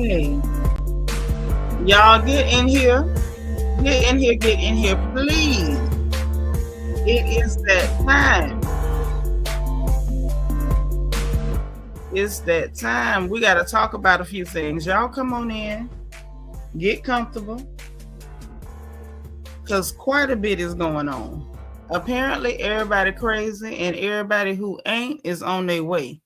Hey, y'all get in here. Get in here, get in here, please. It is that time. It's that time. We got to talk about a few things. Y'all come on in. Get comfortable. Because quite a bit is going on. Apparently, everybody crazy and everybody who ain't is on their way.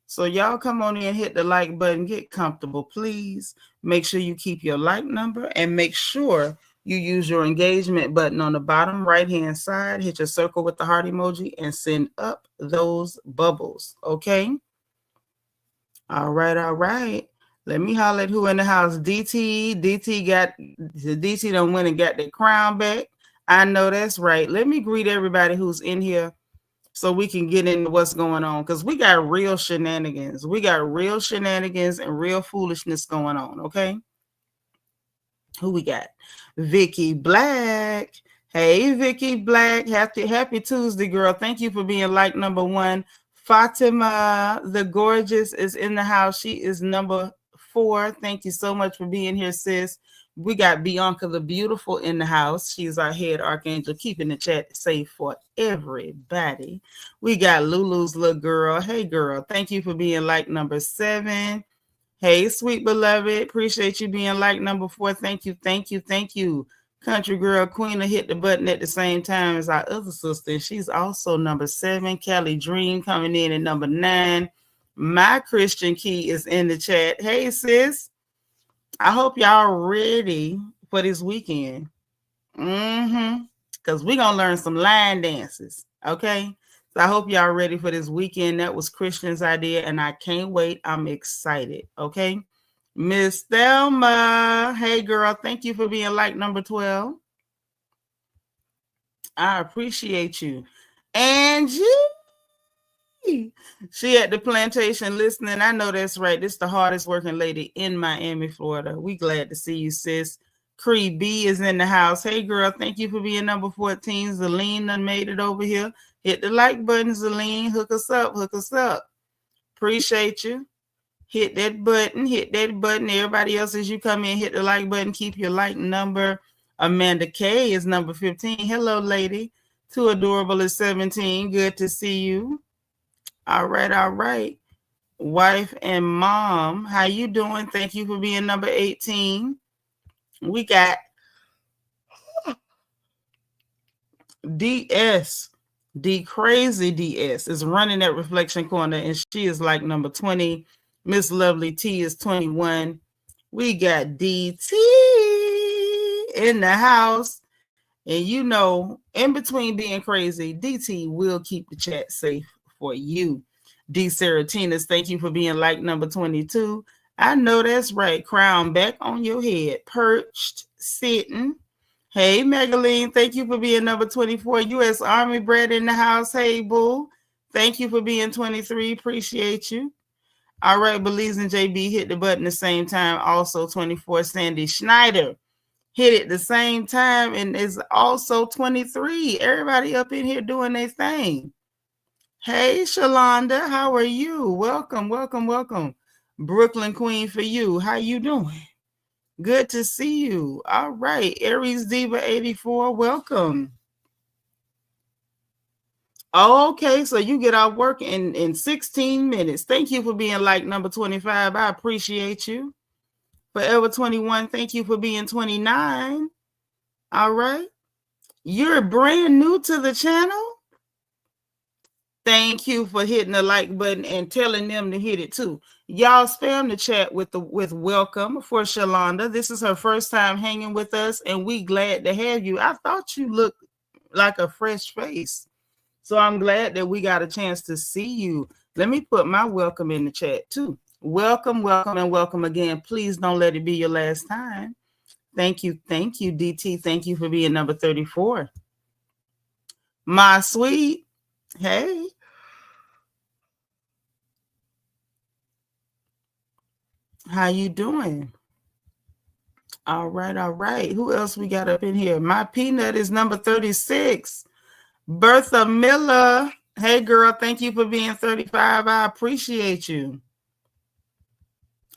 So y'all come on in, hit the like button, get comfortable, please. Make sure you keep your like number and make sure you use your engagement button on the bottom right-hand side. Hit your circle with the heart emoji and send up those bubbles, okay? All right. Let me holler at who in the house. DT done went and got their crown back. I know that's right. Let me greet everybody who's in here so we can get into what's going on, because we got real shenanigans. We got real shenanigans and real foolishness going on, okay? Who we got? Vicky Black. Hey, Vicky Black. Happy Tuesday, girl. Thank you for being like number 1. Fatima the Gorgeous is in the house. She is number 4. Thank you so much for being here, sis. We got Bianca the Beautiful in the house. She's our head archangel, keeping the chat safe for everybody. We got Lulu's little girl. Hey, girl. Thank you for being like number 7. Hey, sweet beloved. Appreciate you being like number 4. Thank you. Country girl Queen hit the button at the same time as our other sister. And she's also number 7. Kelly Dream coming in at number 9. My Christian Key is in the chat. Hey, sis. I hope y'all ready for this weekend. Because we're going to learn some line dances. Okay? So I hope y'all ready for this weekend. That was Christian's idea, and I can't wait. I'm excited. Okay? Miss Thelma. Hey, girl. Thank you for being like number 12. I appreciate you. Angie. She at the plantation listening. I know that's right. This is the hardest working lady in Miami, Florida. We glad to see you, sis. Cree B is in the house. Hey, girl. Thank you for being number 14. Zelene done made it over here. Hit the like button, Zelene. Hook us up. Appreciate you. Hit that button. Everybody else, as you come in, hit the like button. Keep your like number. Amanda K is number 15. Hello, lady. Too Adorable is 17. Good to see you. All right. Wife and mom, how you doing? Thank you for being number 18. We got DS. D Crazy DS is running that Reflection Corner, and she is like number 20. Miss Lovely T is 21. We got DT in the house. And you know, in between being crazy, DT will keep the chat safe for you. D Seratinas, thank you for being like number 22. I know that's right. Crown back on your head. Perched, sitting. Hey, Megaline, thank you for being number 24. U.S. Army bred in the house. Hey, boo. Thank you for being 23. Appreciate you. All right, Belize and JB hit the button the same time. Also 24. Sandy Schneider hit it the same time and is also 23. Everybody up in here doing their thing. Hey, Shalonda, how are you? Welcome. Brooklyn Queen for you. How you doing? Good to see you. All right, Aries Diva 84, welcome. Okay, so you get out work in 16 minutes. Thank you for being like number 25. I appreciate you. Forever 21, thank you for being 29. All right. You're brand new to the channel. Thank you for hitting the like button and telling them to hit it too. Y'all spam the chat with welcome for Shalonda. This is her first time hanging with us, and we glad to have you. I thought you looked like a fresh face, so I'm glad that we got a chance to see you. Let me put my welcome in the chat too. Welcome, and welcome again. Please don't let it be your last time. Thank you, DT. Thank you for being number 34. My sweet, hey. How you doing? All right. Who else we got up in here? My Peanut is number 36. Bertha Miller. Hey, girl. Thank you for being 35. I appreciate you.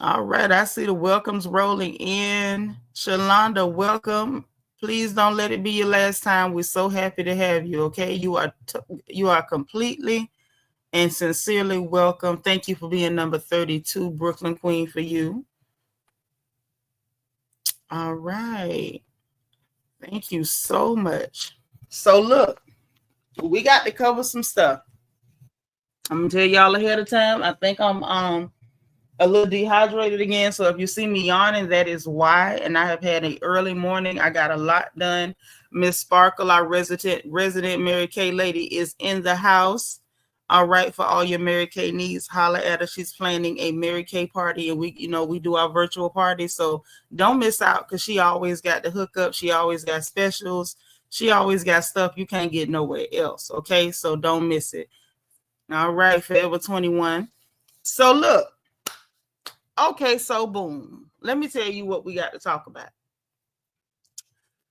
All right, I see the welcomes rolling in. Shalonda, welcome. Please don't let it be your last time. We're so happy to have you. Okay, you are completely and sincerely welcome. Thank you for being number 32, Brooklyn Queen, for you. All right, thank you so much. So look, we got to cover some stuff. I'm gonna tell y'all ahead of time. I think I'm a little dehydrated again. So if you see me yawning, that is why. And I have had an early morning. I got a lot done. Miss Sparkle, our resident Mary Kay lady, is in the house. All right, for all your Mary Kay needs, holla at her. She's planning a Mary Kay party, and we do our virtual party. So don't miss out, because she always got the hookup. She always got specials. She always got stuff you can't get nowhere else. Okay, so don't miss it. All right, Forever 21. So look. Okay, so boom. Let me tell you what we got to talk about.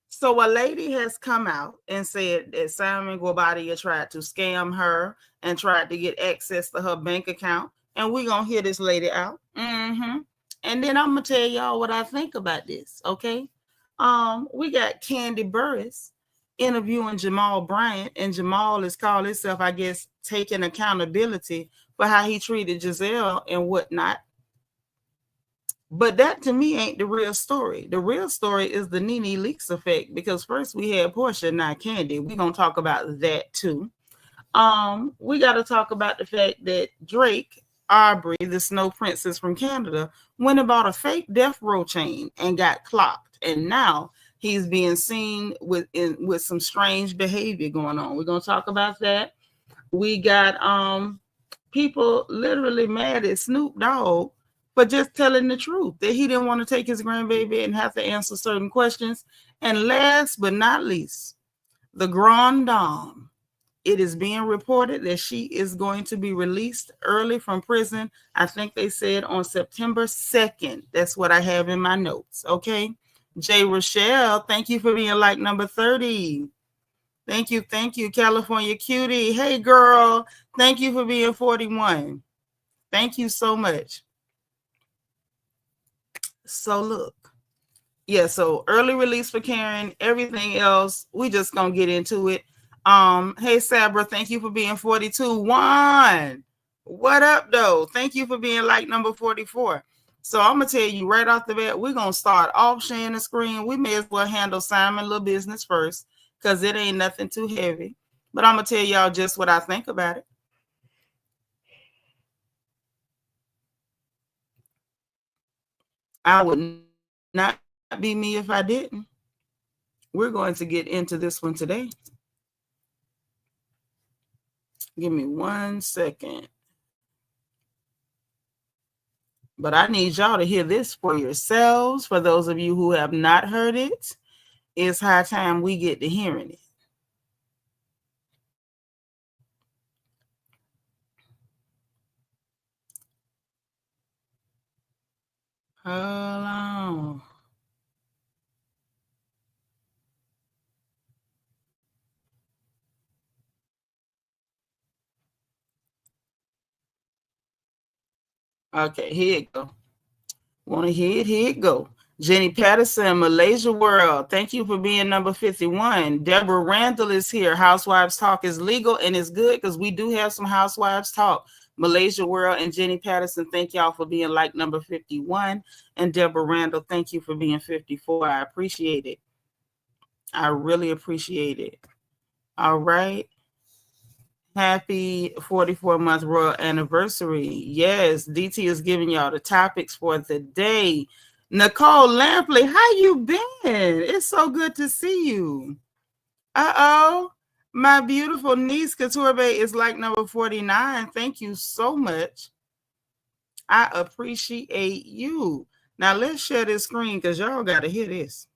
So a lady has come out and said that Simon Guobadia tried to scam her and tried to get access to her bank account. And we're going to hear this lady out. And then I'm going to tell y'all what I think about this, okay? We got Kandi Burris interviewing Jamal Bryant, and Jamal is called himself, I guess, taking accountability for how he treated Giselle and whatnot. But that to me ain't the real story. The real story is the Nene Leakes effect, because first we had Porsha, now Kandi. We're gonna talk about that too. We got to talk about the fact that Drake Aubrey, the Snow Princess from Canada, went and bought a fake death row chain and got clocked, and now he's being seen with some strange behavior going on. We're gonna talk about that. We got people literally mad at Snoop Dogg for just telling the truth, that he didn't want to take his grandbaby and have to answer certain questions. And last but not least, the Grande Dame. It is being reported that she is going to be released early from prison. I think they said on September 2nd. That's what I have in my notes. Okay. J. Rochelle, thank you for being like number 30. Thank you. California Cutie. Hey, girl. Thank you for being 41. Thank you so much. So look, yeah, so early release for Karen, everything else, we just gonna get into it. Hey Sabra, thank you for being 42. Juan, what up though? Thank you for being like number 44. So I'm gonna tell you right off the bat, we're gonna start off sharing the screen. We may as well handle Simon little business first, because it ain't nothing too heavy. But I'm gonna tell y'all just what I think about it. I would not be me if I didn't. We're going to get into this one today. Give me 1 second. But I need y'all to hear this for yourselves. For those of you who have not heard it, it's high time we get to hearing it. Hold on. Okay, here it go. Want to hear it? Here it go. Jenny Patterson, Malaysia World. Thank you for being number 51. Deborah Randall is here. Housewives Talk is legal and it's good, because we do have some Housewives Talk. Malaysia World and Jenny Patterson, thank y'all for being like number 51. And Deborah Randall, thank you for being 54. I appreciate it. I really appreciate it. All right. Happy 44-month royal anniversary. Yes, DT is giving y'all the topics for the day. Nicole Lampley, how you been? It's so good to see you. Uh-oh. My beautiful niece, Couturbe, is like number 49. Thank you so much. I appreciate you. Now, let's share this screen, because y'all got to hear this.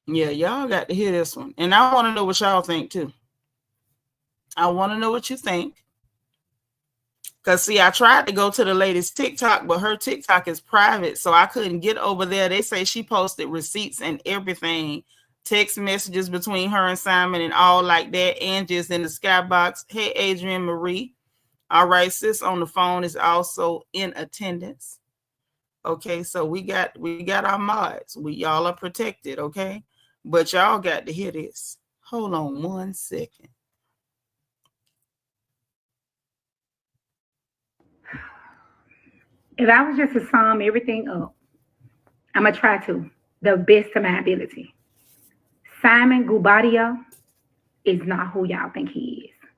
Yeah, y'all got to hear this one. And I want to know what y'all think, too. I want to know what you think. Because, see, I tried to go to the lady's TikTok, but her TikTok is private, so I couldn't get over there. They say she posted receipts and everything text messages between her and Simon and all like that. Angie's in the skybox. Hey, Adrienne Marie. All right, sis on the phone is also in attendance. Okay, so we got our mods. Y'all are protected, okay? But y'all got to hear this. Hold on 1 second. If I was just to sum everything up, I'm going to try to, the best of my ability. Simon Guobadia is not who y'all think he is.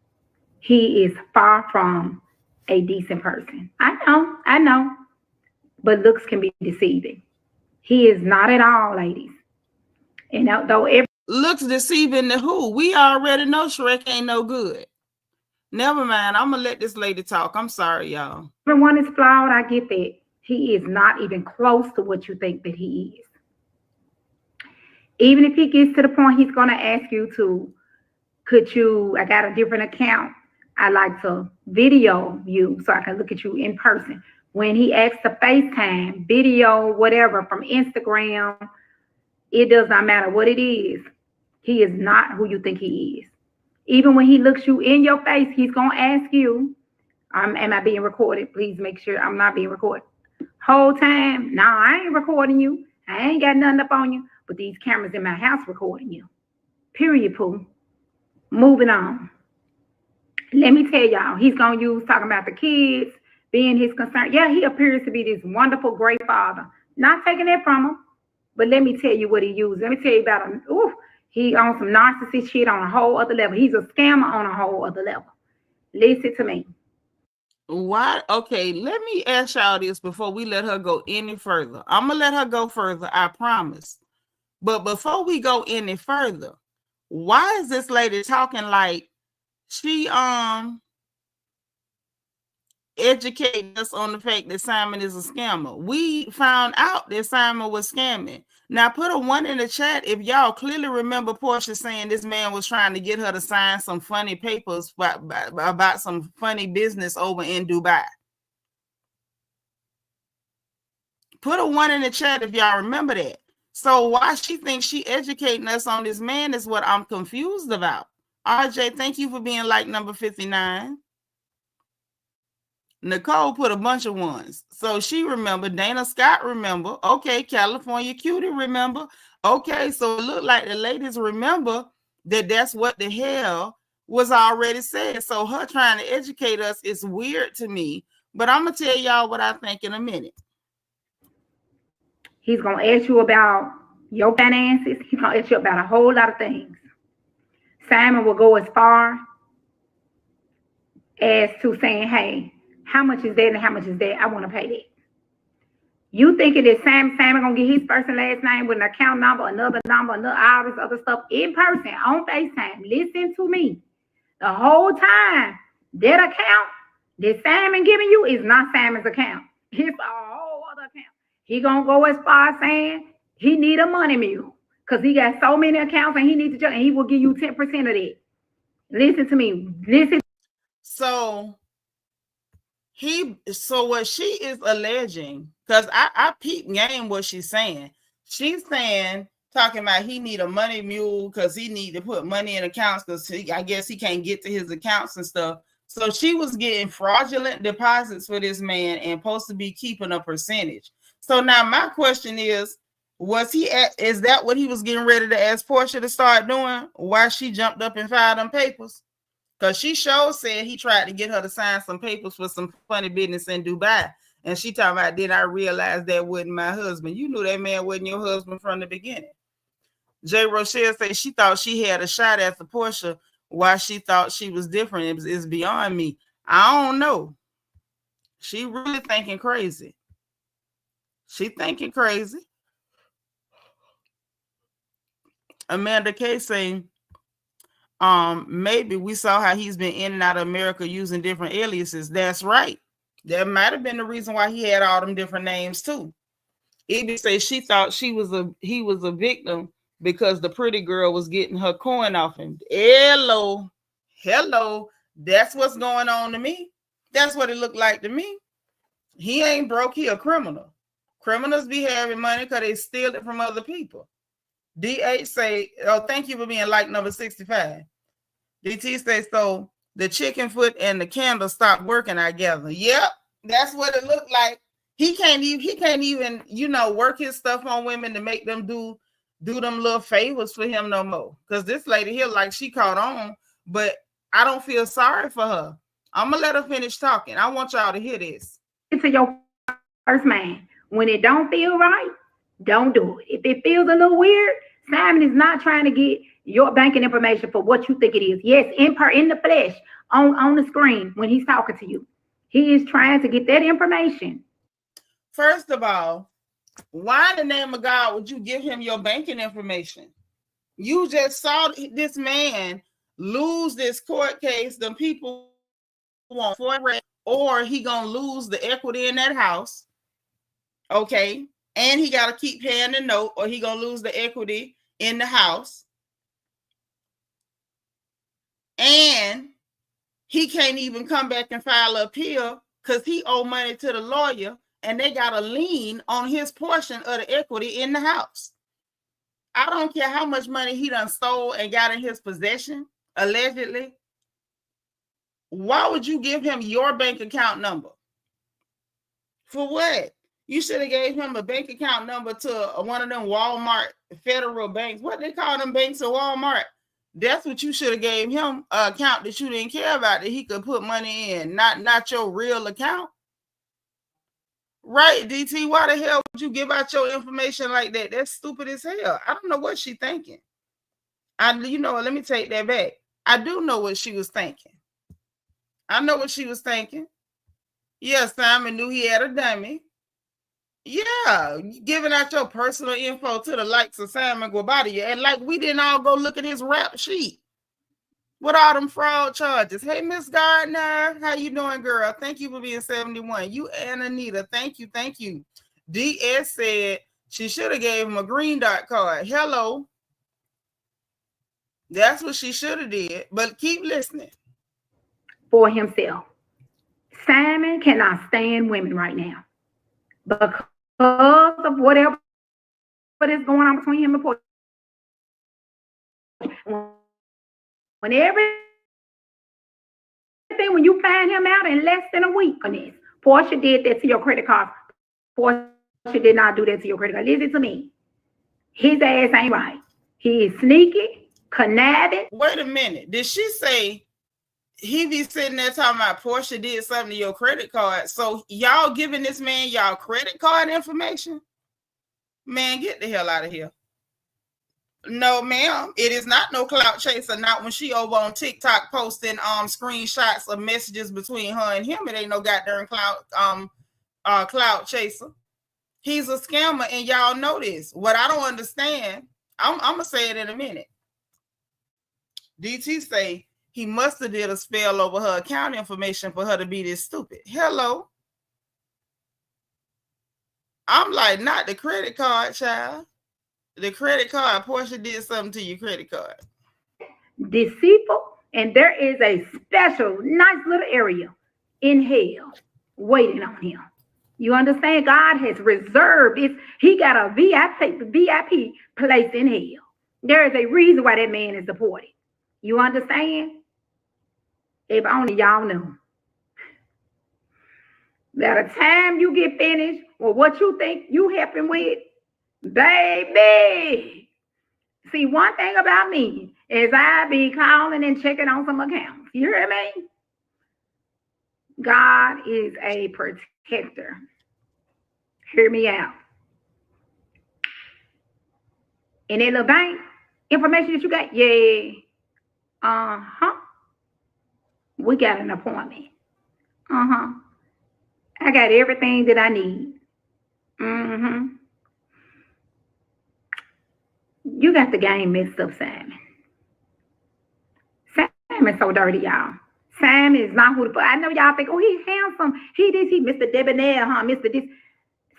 He is far from a decent person. I know, but looks can be deceiving. He is not at all, ladies. And though looks deceiving to who? We already know Shrek ain't no good. Never mind. I'm going to let this lady talk. I'm sorry, y'all. Everyone is flawed. I get that. He is not even close to what you think that he is. Even if he gets to the point he's going to ask you to, I got a different account. I like to video you so I can look at you in person. When he asks to FaceTime, video, whatever, from Instagram, it does not matter what it is. He is not who you think he is. Even when he looks you in your face, he's going to ask you, am I being recorded? Please make sure I'm not being recorded. Whole time, no, I ain't recording you. I ain't got nothing up on you, but these cameras in my house recording you. Period, Pooh. Moving on. Let me tell y'all, he's going to use talking about the kids, being his concern. Yeah, he appears to be this wonderful, great father. Not taking that from him, but let me tell you what he used. Let me tell you about him. Ooh, he on some narcissist shit on a whole other level. He's a scammer on a whole other level. Listen to me. Why? Okay, let me ask y'all this before we let her go any further. I'm going to let her go further, I promise. But before we go any further, why is this lady talking like she educating us on the fact that Simon is a scammer? We found out that Simon was scamming. Now put a 1 in the chat if y'all clearly remember Porsha saying this man was trying to get her to sign some funny papers about some funny business over in Dubai. Put a 1 in the chat if y'all remember that. So why she thinks she educating us on this man is what I'm confused about. RJ, thank you for being like number 59. Nicole put a bunch of ones. So she remembered. Dana Scott remember. Okay, California Cutie remember. Okay, so it looked like the ladies remember that that's what the hell was already said. So her trying to educate us is weird to me. But I'm going to tell y'all what I think in a minute. He's going to ask you about your finances. He's going to ask you about a whole lot of things. Simon will go as far as to saying, hey, how much is that and how much is that? I want to pay that. You thinking that Simon going to get his first and last name with an account number, another number, all this other stuff in person on FaceTime. Listen to me. The whole time, that account that Simon giving you is not Simon's account. It's a whole other account. He going to go as far as saying he need a money mule because he got so many accounts and he needs to, and he will give you 10% of that. Listen to me. Listen. So what she is alleging, because I peep game what she's saying. She's saying, talking about he need a money mule because he need to put money in accounts because I guess he can't get to his accounts and stuff. So she was getting fraudulent deposits for this man and supposed to be keeping a percentage. So now my question is that what he was getting ready to ask Porsha to start doing? Why she jumped up and filed them papers? Because she sure said he tried to get her to sign some papers for some funny business in Dubai. And she talking about, then I realized that wasn't my husband. You knew that man wasn't your husband from the beginning. Jay Rochelle said she thought she had a shot at the Porsha. Why she thought she was different is beyond me. I don't know. She really thinking crazy. She thinking crazy. Amanda K saying, maybe we saw how he's been in and out of America using different aliases. That's right. That might have been the reason why he had all them different names too. Evie says she thought he was a victim because the pretty girl was getting her coin off him. Hello. That's what's going on to me. That's what it looked like to me. He ain't broke. He a criminal. Criminals be having money because they steal it from other people. DH say, oh, thank you for being like number 65. DT say, so the chicken foot and the candle stopped working, I gather. Yep, that's what it looked like. He can't even, work his stuff on women to make them do them little favors for him no more. Because this lady here, like, she caught on, but I don't feel sorry for her. I'm gonna let her finish talking. I want y'all to hear this. To your first man. When it don't feel right, don't do it. If it feels a little weird, Simon is not trying to get your banking information for what you think it is. Yes, in the flesh, on the screen when he's talking to you. He is trying to get that information. First of all, why in the name of God would you give him your banking information? You just saw this man lose this court case. The people want for it, or he gonna lose the equity in that house. Okay. And he got to keep paying the note, or he gonna lose the equity in the house. And he can't even come back and file an appeal because he owe money to the lawyer, and they got a lien on his portion of the equity in the house. I don't care how much money he done stole and got in his possession, allegedly. Why would you give him your bank account number? For what? You should have gave him a bank account number to one of them Walmart federal banks. What they call them banks at Walmart? That's what you should have gave him, an account that you didn't care about, that he could put money in, not your real account. Right, DT, why the hell would you give out your information like that? That's stupid as hell. I don't know what she's thinking. Let me take that back. I do know what she was thinking. I know what she was thinking. Yeah, Simon knew he had a dummy. Yeah, giving out your personal info to the likes of Simon Guobadia, and like we didn't all go look at his rap sheet with all them fraud charges. Hey, Miss Gardner, how you doing, girl? Thank you for being 71. You and Anita, thank you. DS said she should have gave him a green dot card. Hello. That's what she should have did, but keep listening. For himself. Simon cannot stand women right now because of whatever is going on between him and Porsha. When you find him out in less than a week on this, Porsha did that to your credit card. Porsha did not do that to your credit card. Listen to me. His ass ain't right. He is sneaky, conniving. Wait a minute. Did she say he be sitting there talking about Porsha did something to your credit card? So y'all giving this man y'all credit card information? Man, get the hell out of here. No, ma'am. It is not no clout chaser. Not when she over on TikTok posting screenshots of messages between her and him. It ain't no goddamn clout chaser. He's a scammer, and y'all know this. What I don't understand, I'm gonna say it in a minute. DT say he must have did a spell over her account information for her to be this stupid. Hello. I'm like, not the credit card, child. The credit card, Porsha did something to your credit card. Deceitful, and there is a special, nice little area in hell waiting on him. You understand? God has reserved it. He got a VIP place in hell. There is a reason why that man is deported. You understand? If only y'all knew. By the time you get finished with what you think you helping with, baby. See, one thing about me is I be calling and checking on some accounts. You hear me? God is a protector. Hear me out. And that little bank information that you got, yeah. We got an appointment. I got everything that I need. You got the game mixed up, Simon. Simon's so dirty, y'all. Simon is not who the fuck. I know y'all think, oh, he's handsome. He Mr. Debonair, Mr. This.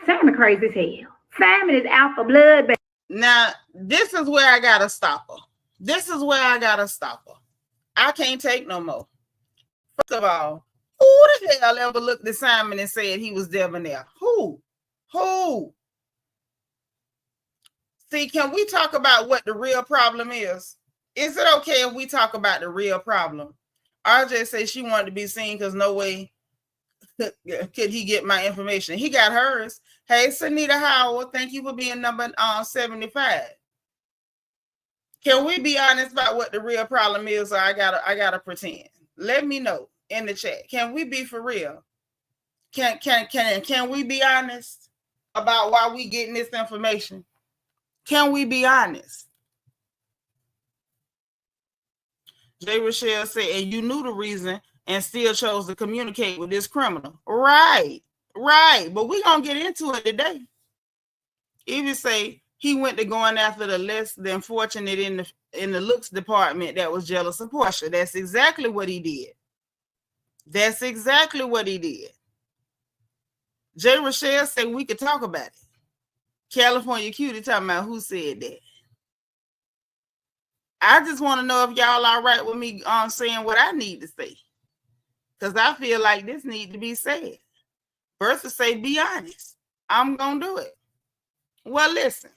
Simon crazy as hell. Simon is out for blood. Now, this is where I gotta stop her. I can't take no more. First of all, who the hell ever looked at Simon and said he was debonair? Who? See, can we talk about what the real problem is? Is it okay if we talk about the real problem? RJ said she wanted to be seen because no way could he get my information. He got hers. Hey, Seanitra Howard, thank you for being number 75. Can we be honest about what the real problem is, or I gotta pretend? Let me know in the chat. Can we be for real? Can we be honest about why we getting this information? Can we be honest? Jay Rochelle said, and you knew the reason and still chose to communicate with this criminal. Right. But we're gonna get into it today. Even say he went to going after the less than fortunate in the looks department that was jealous of Porsha. That's exactly what he did. Jay Rochelle said we could talk about it. California Cutie talking about who said that. I just want to know if y'all all right with me saying what I need to say. Because I feel like this needs to be said. Bertha say, be honest. I'm going to do it. Well, listen.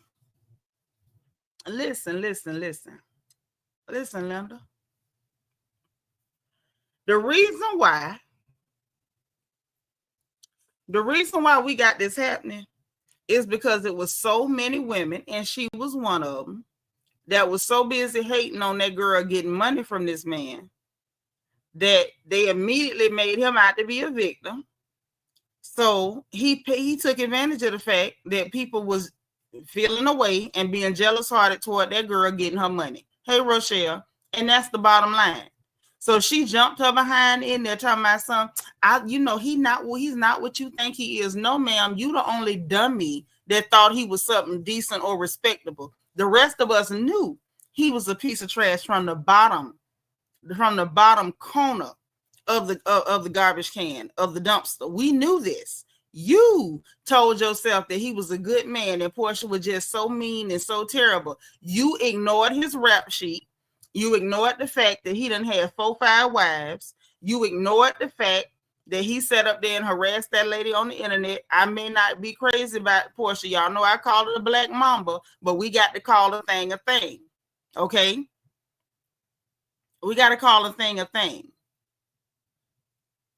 Listen, Linda. The reason why we got this happening is because it was so many women, and she was one of them, that was so busy hating on that girl getting money from this man that they immediately made him out to be a victim. So he took advantage of the fact that people was feeling away and being jealous-hearted toward that girl getting her money. Hey, Rochelle, and that's the bottom line. So she jumped her behind in there talking about he's not what you think he is. No, ma'am, you the only dummy that thought he was something decent or respectable. The rest of us knew he was a piece of trash from the bottom corner of the garbage can, of the dumpster. We knew this. You told yourself that he was a good man and Porsha was just so mean and so terrible. You ignored his rap sheet. You ignored the fact that he done had 4-5 wives. You ignored the fact that he sat up there and harassed that lady on the internet. I may not be crazy about Porsha. Y'all know I call it a black mamba, but we got to call a thing a thing. Okay? We got to call a thing a thing.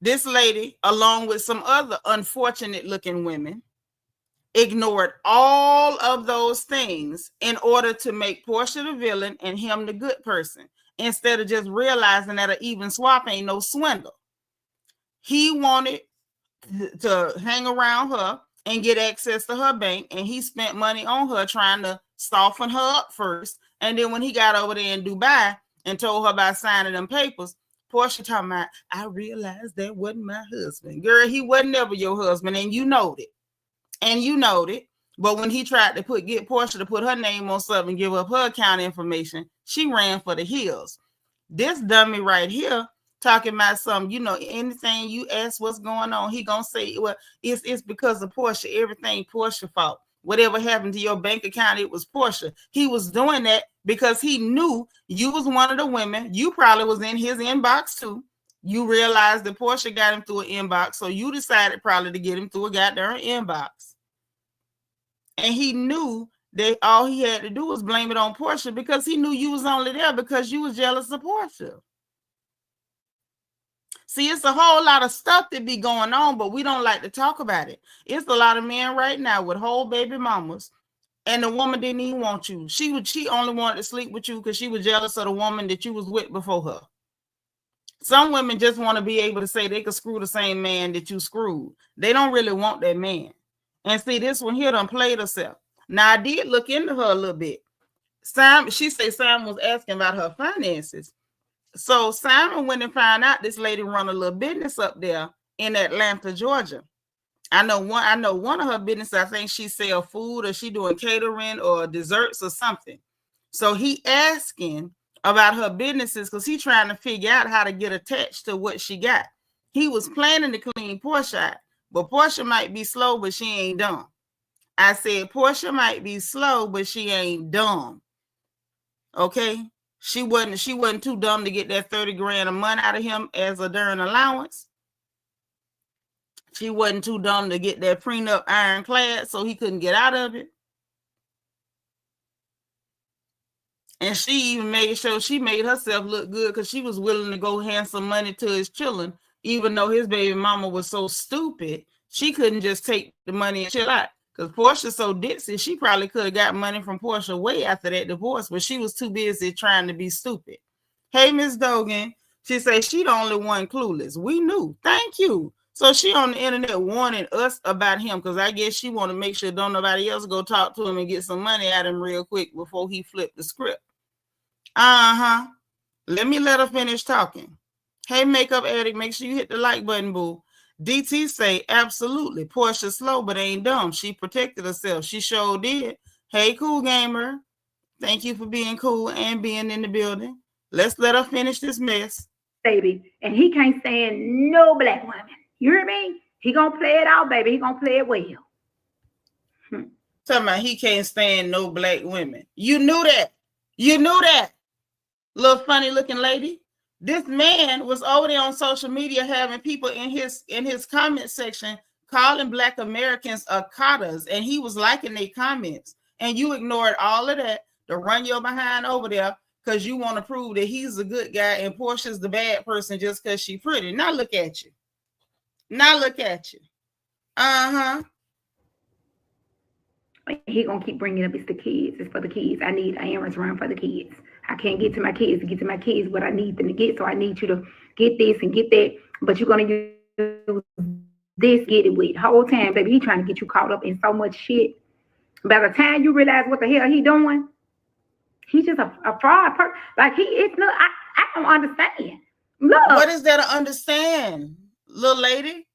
This lady, along with some other unfortunate looking women, ignored all of those things in order to make Porsha the villain and him the good person, instead of just realizing that an even swap ain't no swindle. He wanted to hang around her and get access to her bank, and he spent money on her trying to soften her up first. And then when he got over there in Dubai and told her about signing them papers, Porsha talking about, I realized that wasn't my husband. Girl, he wasn't ever your husband, and you knowed it. But when he tried to get Porsha to put her name on something and give up her account information, she ran for the hills. This dummy right here talking about something, anything you ask what's going on, he gonna say, well, it's because of Porsha. Everything Porsha fault. Whatever happened to your bank account, it was Porsha. He was doing that because he knew you was one of the women. You probably was in his inbox too. You realized that Porsha got him through an inbox, so you decided probably to get him through a goddamn inbox. And he knew that all he had to do was blame it on Porsha because he knew you was only there because you was jealous of Porsha. See, it's a whole lot of stuff that be going on, but we don't like to talk about it. It's a lot of men right now with whole baby mamas, and the woman didn't even want you. She only wanted to sleep with you because she was jealous of the woman that you was with before her. Some women just want to be able to say they could screw the same man that you screwed. They don't really want that man. And see, this one here done played herself. Now, I did look into her a little bit. She said Simon was asking about her finances. So Simon went and found out this lady run a little business up there in Atlanta, Georgia. I know one of her businesses, I think she sell food or she doing catering or desserts or something. So he asking about her businesses because he trying to figure out how to get attached to what she got. He was planning to clean Porsha, but Porsha might be slow, but she ain't dumb. I said Porsha might be slow, but she ain't dumb. Okay? She wasn't too dumb to get that 30 grand a month out of him as a darn allowance. She wasn't too dumb to get that prenup ironclad so he couldn't get out of it. And she even made sure she made herself look good because she was willing to go hand some money to his children, even though his baby mama was so stupid, she couldn't just take the money and chill out. Because Porsha's so ditzy, she probably could have got money from Porsha way after that divorce, but she was too busy trying to be stupid. Hey, Miss Dogan, she said she the only one clueless. We knew. Thank you. So she on the internet warning us about him because I guess she want to make sure don't nobody else go talk to him and get some money out of him real quick before he flipped the script. Uh-huh. Let her finish talking. Hey, makeup addict, make sure you hit the like button, boo. DT say, absolutely. Porsha slow, but ain't dumb. She protected herself. She sure did. Hey, cool gamer. Thank you for being cool and being in the building. Let's let her finish this mess. Baby, and he can't stand no black woman. You hear me? He gonna play it out, baby. He gonna play it well. Talking about he can't stand no black women. You knew that. You knew that. Little funny looking lady. This man was over there on social media having people in his comment section calling Black Americans akatas, and he was liking their comments. And you ignored all of that to run your behind over there because you want to prove that he's a good guy and Porsha's the bad person just because she's pretty. Now look at you. Now look at you. Uh-huh. He gonna keep bringing up it's the kids. It's for the kids. I need an errands run for the kids. I can't get to my kids to get to my kids what I need them to get. So I need you to get this and get that. But you're gonna use this, get it with. The whole time, baby, he trying to get you caught up in so much shit. By the time you realize what the hell he doing, he's just a fraud person. Like it's no, I don't understand. Look. What is there to understand, little lady?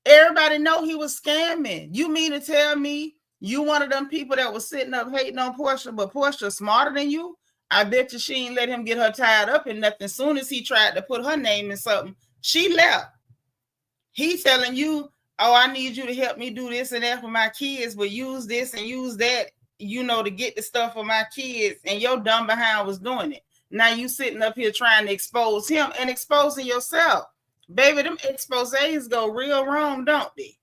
Everybody know he was scamming. You mean to tell me you one of them people that was sitting up hating on Porsha, but Porsha smarter than you? I bet you she ain't let him get her tied up in nothing. As soon as he tried to put her name in something, she left. He telling you, oh, I need you to help me do this and that for my kids, but use this and use that, to get the stuff for my kids. And your dumb behind was doing it. Now you sitting up here trying to expose him and exposing yourself. Baby, them exposés go real wrong, don't they?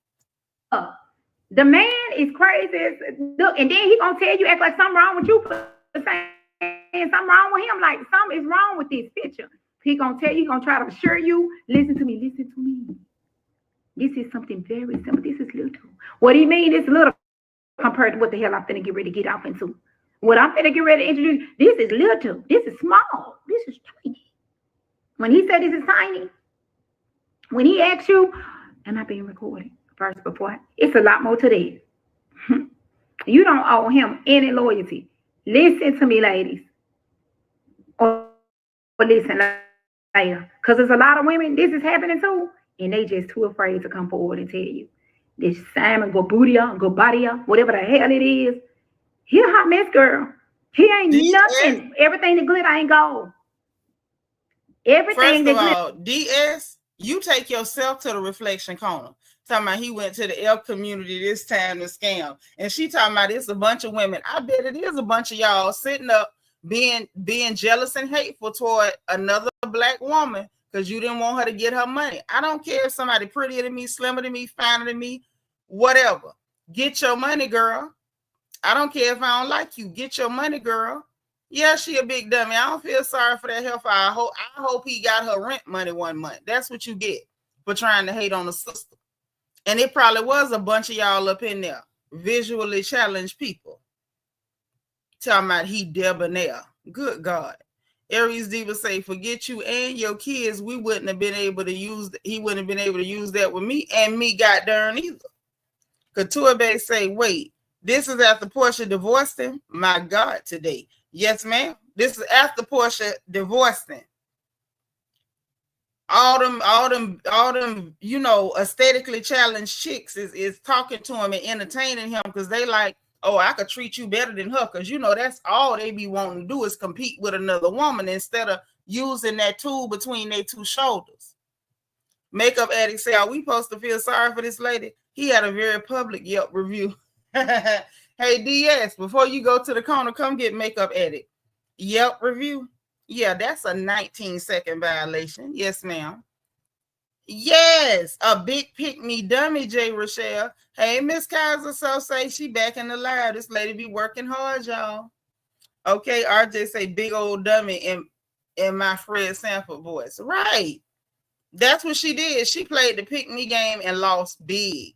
The man is crazy. Look, and then he gonna tell you act like something wrong with you for saying something wrong with him. Like something is wrong with this picture. He gonna tell you, he gonna try to assure you, listen to me. This is something very simple. This is little. What do you mean it's little compared to what the hell I'm finna get ready to get off into? What I'm finna get ready to introduce, this is little. This is small. This is tiny. When he said this is tiny, when he asked you, am I being recorded? First before, it's a lot more to that. You don't owe him any loyalty. Listen to me, ladies. Or listen later. Because there's a lot of women this is happening to, and they just too afraid to come forward and tell you. This Simon Guobadia, whatever the hell it is, he a hot mess girl. He ain't nothing. Everything that glitter ain't gold. Everything First of all, DS, you take yourself to the reflection corner. Talking about he went to the elk community this time to scam. And she talking about it's a bunch of women. I bet it is a bunch of y'all sitting up being jealous and hateful toward another black woman because you didn't want her to get her money. I don't care if somebody prettier than me, slimmer than me, finer than me, whatever. Get your money, girl. I don't care if I don't like you. Get your money, girl. Yeah, she a big dummy. I don't feel sorry for that hellfire. I hope he got her rent money one month. That's what you get for trying to hate on a sister. And it probably was a bunch of y'all up in there, visually challenged people. Talking about he debonair. Good God. Aries Diva say, forget you and your kids. He wouldn't have been able to use that with me and me got darn either. Couture Bay say, wait, this is after Porsha divorced him? My God, today. Yes, ma'am. This is after Porsha divorced him. All them, aesthetically challenged chicks is talking to him and entertaining him because they like, oh, I could treat you better than her because that's all they be wanting to do is compete with another woman instead of using that tool between their two shoulders. Makeup addict say, are we supposed to feel sorry for this lady? He had a very public Yelp review. Hey, DS, before you go to the corner, come get makeup addict. Yelp review. Yeah, that's a 19-second violation. Yes, ma'am. Yes, a big pick-me dummy, J. Rochelle. Hey, Miss Kaiser, so say she back in the lab. This lady be working hard, y'all. Okay, RJ say big old dummy in my Fred Sanford voice. Right. That's what she did. She played the pick me game and lost big.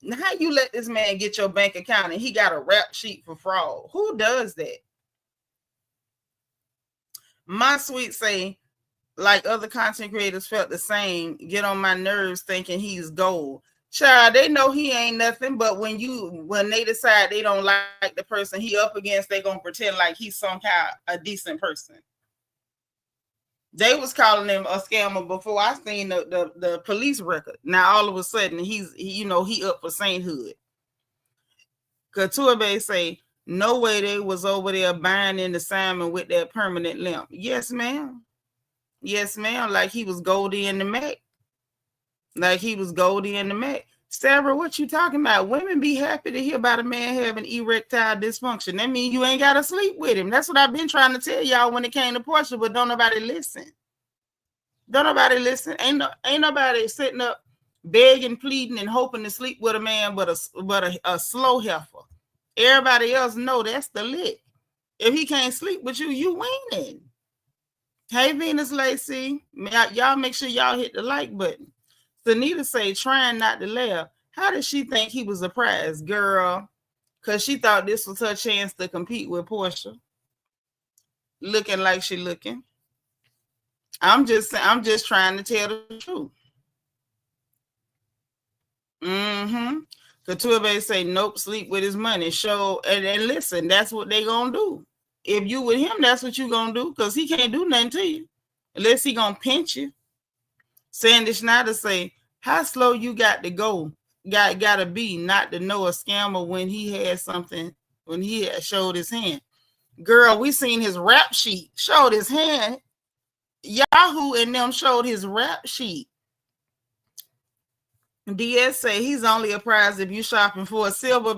Now, how you let this man get your bank account and he got a rap sheet for fraud? Who does that? My sweet say, like other content creators felt the same, get on my nerves thinking he's gold. Child, they know he ain't nothing, but when they decide they don't like the person he up against, they gonna pretend like he's some kind a decent person. They was calling him a scammer before I seen the police record. Now all of a sudden he up for sainthood. Couture say, no way they was over there buying in the Simon with that permanent limp. Yes, ma'am. Yes, ma'am. Like he was Goldie in the Mac. Sarah, what you talking about? Women be happy to hear about a man having erectile dysfunction. That means you ain't got to sleep with him. That's what I've been trying to tell y'all when it came to Porsha, but don't nobody listen. Ain't nobody sitting up begging, pleading, and hoping to sleep with a man but a slow heifer. Everybody else know that's the lick. If he can't sleep with you, you winning. Hey, Venus Lacey, y'all make sure y'all hit the like button. Seanitra say, trying not to laugh. How did she think he was a prize, girl? Because she thought this was her chance to compete with Porsha. Looking like she looking. I'm just trying to tell the truth. Couture say, nope, sleep with his money. Show and listen, that's what they gonna do. If you with him, that's what you gonna do, because he can't do nothing to you unless he gonna pinch you. Sandy Schneider say, how slow you got to go? Gotta be not to know a scammer when he had something, when he had showed his hand. Girl, we seen his rap sheet, showed his hand. Yahoo and them showed his rap sheet. DS say he's only a prize if you shopping for a silver.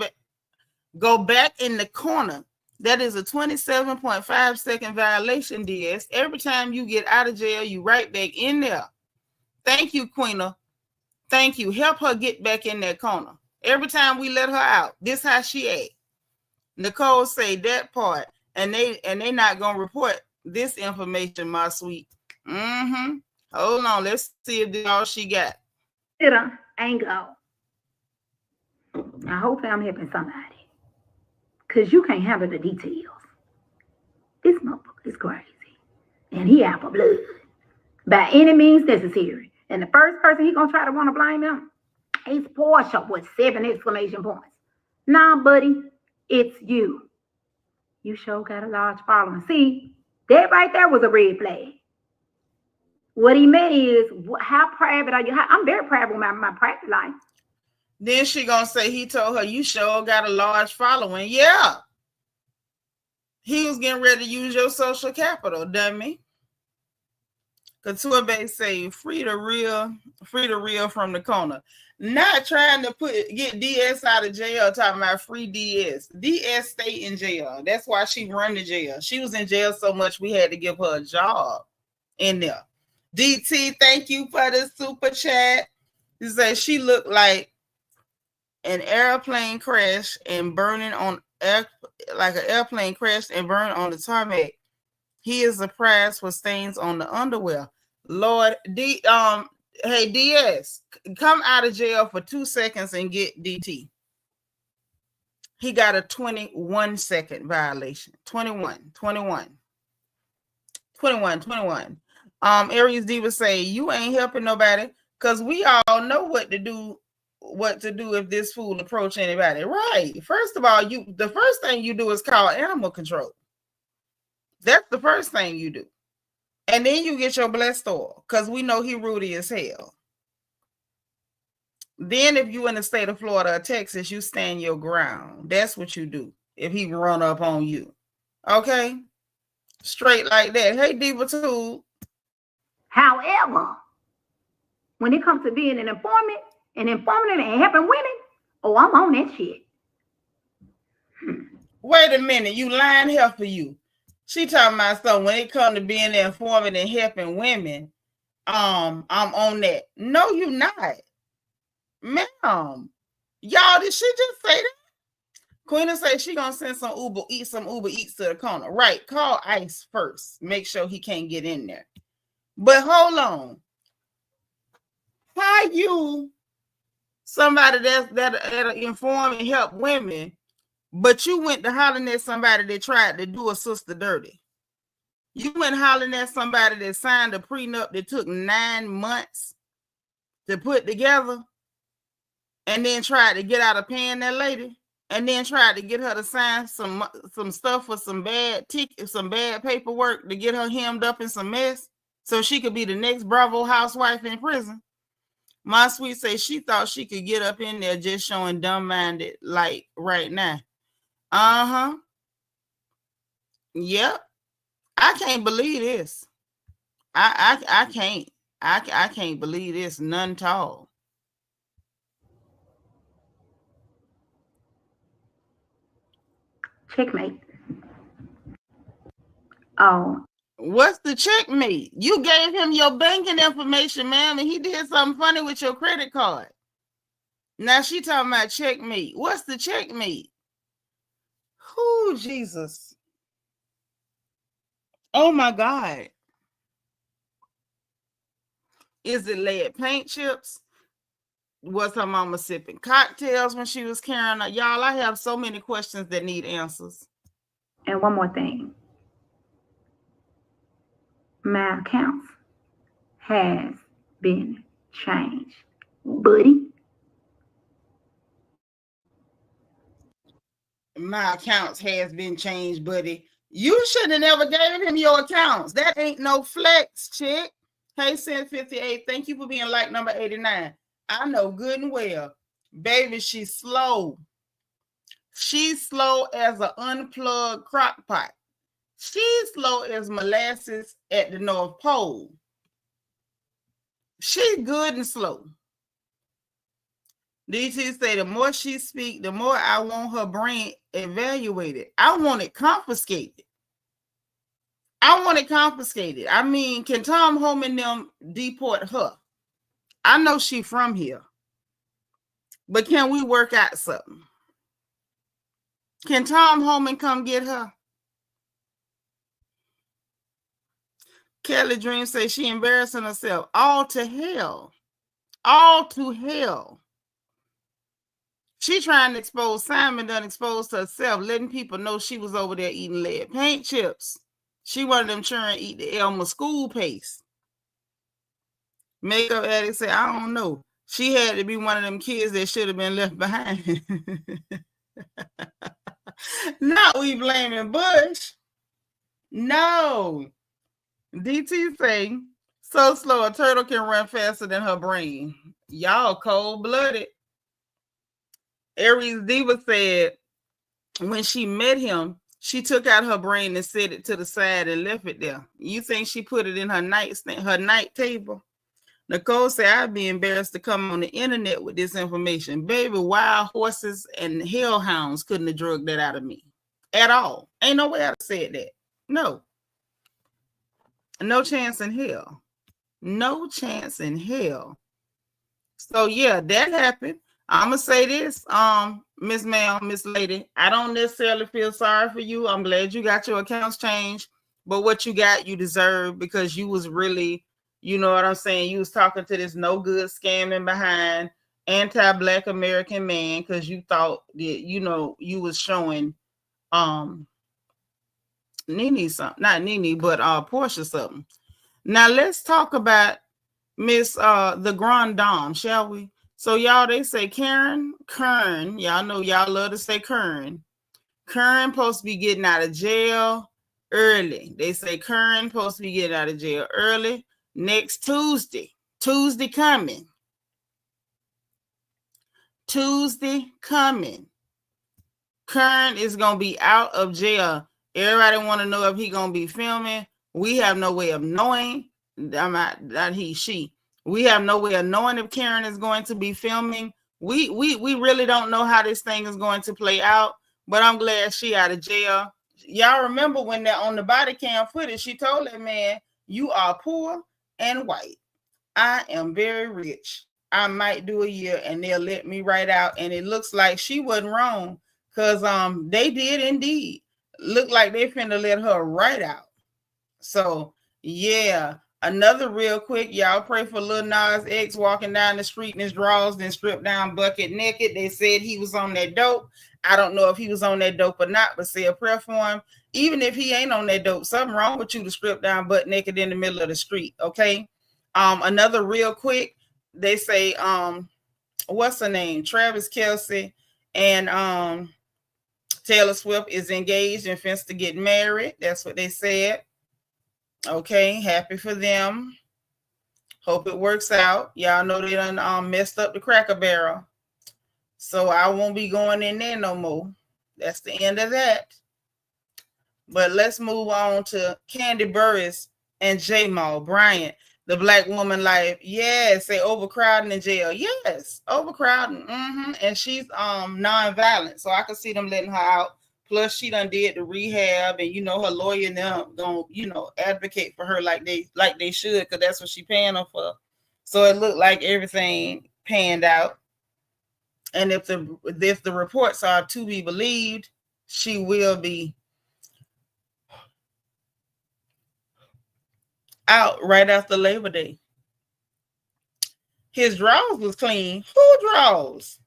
Go back in the corner. That is a 27.5 second violation, DS. Every time you get out of jail, you right back in there. Thank you, Queena. Thank you. Help her get back in that corner. Every time we let her out, this how she act. Nicole say that part, and they not gonna report this information, my sweet. Hold on, let's see if this all she got. Ain't go. I hope I'm helping somebody, because you can't handle the details. This motherfucker is crazy, and he out for blood by any means necessary. And the first person he gonna try to want to blame him is Porsha with 7 exclamation points. Nah, buddy, it's you. You sure got a large following. See, that right there was a red flag. What he meant is, how private are you? I'm very private with my private life. Then she gonna say he told her, you sure got a large following. Yeah. He was getting ready to use your social capital, dummy. Couture say, free the real from the corner. Not trying to get DS out of jail, talking about free DS. DS stay in jail. That's why she run the jail. She was in jail so much we had to give her a job in there. DT, thank you for the super chat. He says she looked like an airplane crash and burning on like an airplane crash and burned on the tarmac. He is a prize for stains on the underwear. Lord, hey DS, come out of jail for 2 seconds and get DT. He got a 21 second violation. 21. Aries Diva say, you ain't helping nobody, because we all know what to do if this fool approach anybody. Right. First of all, the first thing you do is call animal control. That's the first thing you do. And then you get your blessed oil, because we know he rudy as hell. Then if you in the state of Florida or Texas, you stand your ground. That's what you do if he run up on you. Okay? Straight like that. Hey, Diva too. However, when it comes to being an informant and helping women, oh, I'm on that shit. Wait a minute, you lying here for you. She talking about something when it comes to being an informant and helping women. I'm on that. No, you not. Ma'am. Y'all, did she just say that? Queen say she gonna send some Uber Eats to the corner. Right, call ICE first. Make sure he can't get in there. But hold on. How you somebody that'll inform and help women, but you went to hollering at somebody that tried to do a sister dirty? You went hollering at somebody that signed a prenup that took 9 months to put together, and then tried to get out of paying that lady, and then tried to get her to sign some stuff for some bad paperwork to get her hemmed up in some mess so she could be the next Bravo housewife in prison. My sweet say she thought she could get up in there just showing dumb-minded like right now. Uh-huh. Yep. I can't believe this. I can't. I can't believe this none at all. Checkmate. Oh. What's the checkmate? You gave him your banking information, ma'am, and he did something funny with your credit card. Now she talking about checkmate. What's the checkmate? Oh, Jesus. Oh, my God. Is it lead paint chips? Was her mama sipping cocktails when she was carrying her? Y'all, I have so many questions that need answers. And one more thing. My account has been changed, buddy. My accounts has been changed, buddy. You should have never gave him your accounts. That ain't no flex, chick. Hey, Sin 58, thank you for being like number 89. I know good and well, baby, she's slow. She's slow as an unplugged crock pot. She's slow as molasses at the North Pole. She's good and slow. DT say the more she speak, the more I want her brain evaluated. I want it confiscated. I mean, can Tom Holm and them deport her? I know she from here, but can we work out something? Can Tom Holman come get her? Kelly Dream says she embarrassing herself. All to hell. All to hell. She trying to expose Simon, done exposed herself, letting people know she was over there eating lead paint chips. She wanted them children to eat the Elmer school paste. Makeup addict say, I don't know. She had to be one of them kids that should have been left behind. Not we blaming Bush. No. DT say, so slow a turtle can run faster than her brain. Y'all cold-blooded. Aries Diva said when she met him, she took out her brain and set it to the side and left it there. You think she put it in her nightstand, her night table? Nicole said, I'd be embarrassed to come on the internet with this information. Baby, wild horses and hellhounds couldn't have drugged that out of me at all. Ain't no way I'd have said that. No. No chance in hell. No chance in hell. So, yeah, that happened. I'm going to say this, Miss Ma'am, Miss Lady. I don't necessarily feel sorry for you. I'm glad you got your accounts changed. But what you got, you deserve, because you was really, you know what I'm saying? You was talking to this no good scamming behind anti-Black American man because you thought that, you know, you was showing Nene something. Not Nene, but Porsha something. Now let's talk about Miss the Grand Dame, shall we? So y'all, they say Kern. Y'all know y'all love to say Kern. Kern supposed to be getting out of jail early. They say Kern supposed to be getting out of jail early next Tuesday. Tuesday coming. Kern is gonna be out of jail. Everybody want to know if he gonna be filming. We have no way of knowing. Not he, she. We have no way of knowing if Karen is going to be filming. We really don't know how this thing is going to play out, but I'm glad she out of jail. Y'all remember when they're on the body cam footage, she told that man, you are poor and white. I am very rich. I might do a year and they'll let me right out. And it looks like she wasn't wrong, Cause they did indeed look like they finna let her right out. So yeah. Another real quick, y'all pray for Lil Nas X walking down the street in his drawers, then stripped down bucket naked. They said he was on that dope. I don't know if he was on that dope or not, but say a prayer for him. Even if he ain't on that dope, something wrong with you to strip down butt naked in the middle of the street. Okay. Another real quick, they say what's her name? Travis Kelce and Taylor Swift is engaged and finna to get married. That's what they said. Okay, happy for them. Hope it works out. Y'all know they done messed up the Cracker Barrel. So I won't be going in there no more. That's the end of that. But let's move on to Kandi Burruss and J-Mal Bryant. The black woman life. Yes, say overcrowding in jail. Yes, overcrowding. And she's non-violent. So I can see them letting her out. Plus, she done did the rehab, and her lawyer and them gonna advocate for her like they should, because that's what she paying them for. So it looked like everything panned out. And if the reports are to be believed, she will be out right after Labor Day. His drawers was clean. Who drawers?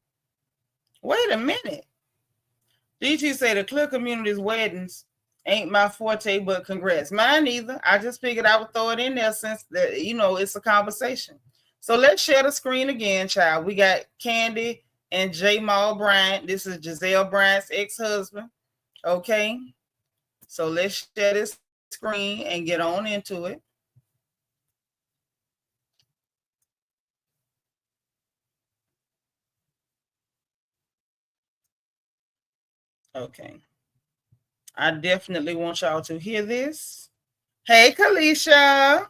Wait a minute. DT say the clear community's weddings ain't my forte, but congrats. Mine either. I just figured I would throw it in there since it's a conversation. So let's share the screen again, child. We got Kandi and J-Mal Bryant. This is Giselle Bryant's ex-husband. Okay. So let's share this screen and get on into it. Okay. I definitely want y'all to hear this. Hey, Kalisha.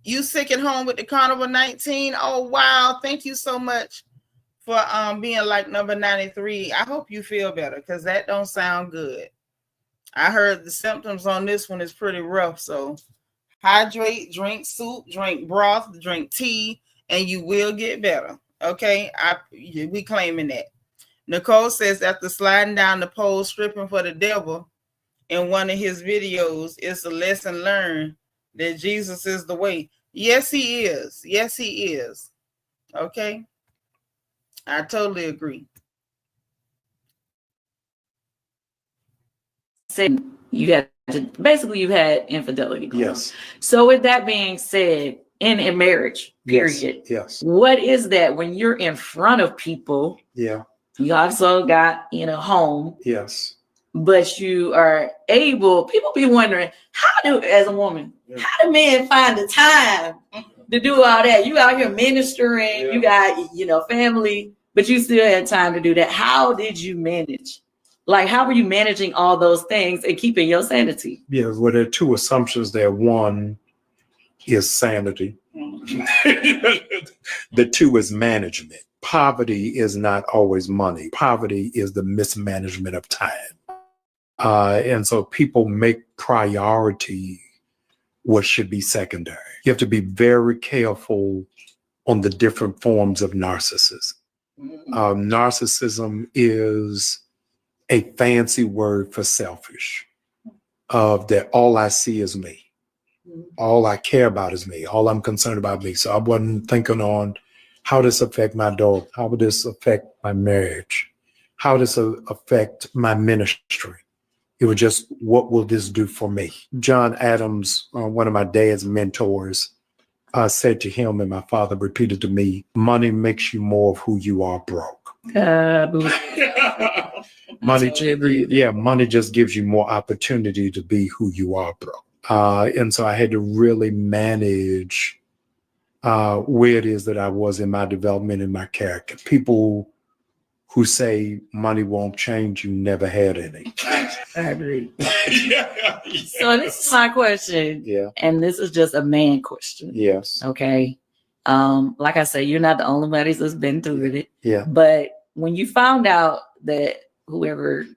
You sick at home with the Carnival 19? Oh, wow. Thank you so much for being like number 93. I hope you feel better, because that don't sound good. I heard the symptoms on this one is pretty rough. So hydrate, drink soup, drink broth, drink tea, and you will get better. Okay? We claiming that. Nicole says after sliding down the pole, stripping for the devil in one of his videos, it's a lesson learned that Jesus is the way. Yes, he is. Yes, he is. Okay. I totally agree. You've had infidelity. Yes. So with that being said, in a marriage, period. Yes. What is that when you're in front of people? Yeah. You also got home. Yes. But you are able, people be wondering, as a woman, how do men find the time to do all that? You out here ministering, you got, family, but you still had time to do that. How did you manage? Like, how were you managing all those things and keeping your sanity? Yeah, well, there are two assumptions there. One is sanity. The two is management. Poverty is not always money. Poverty is the mismanagement of time. And so people make priority what should be secondary. You have to be very careful on the different forms of narcissism. Narcissism is a fancy word for selfish, that all I see is me. All I care about is me. All I'm concerned about me. So I wasn't thinking on how this affect my dog. How would this affect my marriage? How does this affect my ministry? It was just, what will this do for me? John Adams, one of my dad's mentors, said to him, and my father repeated to me, money makes you more of who you are broke. Money just gives you more opportunity to be who you are broke. And so I had to really manage where it is that I was in my development and my character. People who say money won't change you never had any. I agree. So this is my question. Yeah. And this is just a man question. Yes. Okay. Like I said, you're not the only one that's been through it. Yeah. But when you found out that whoever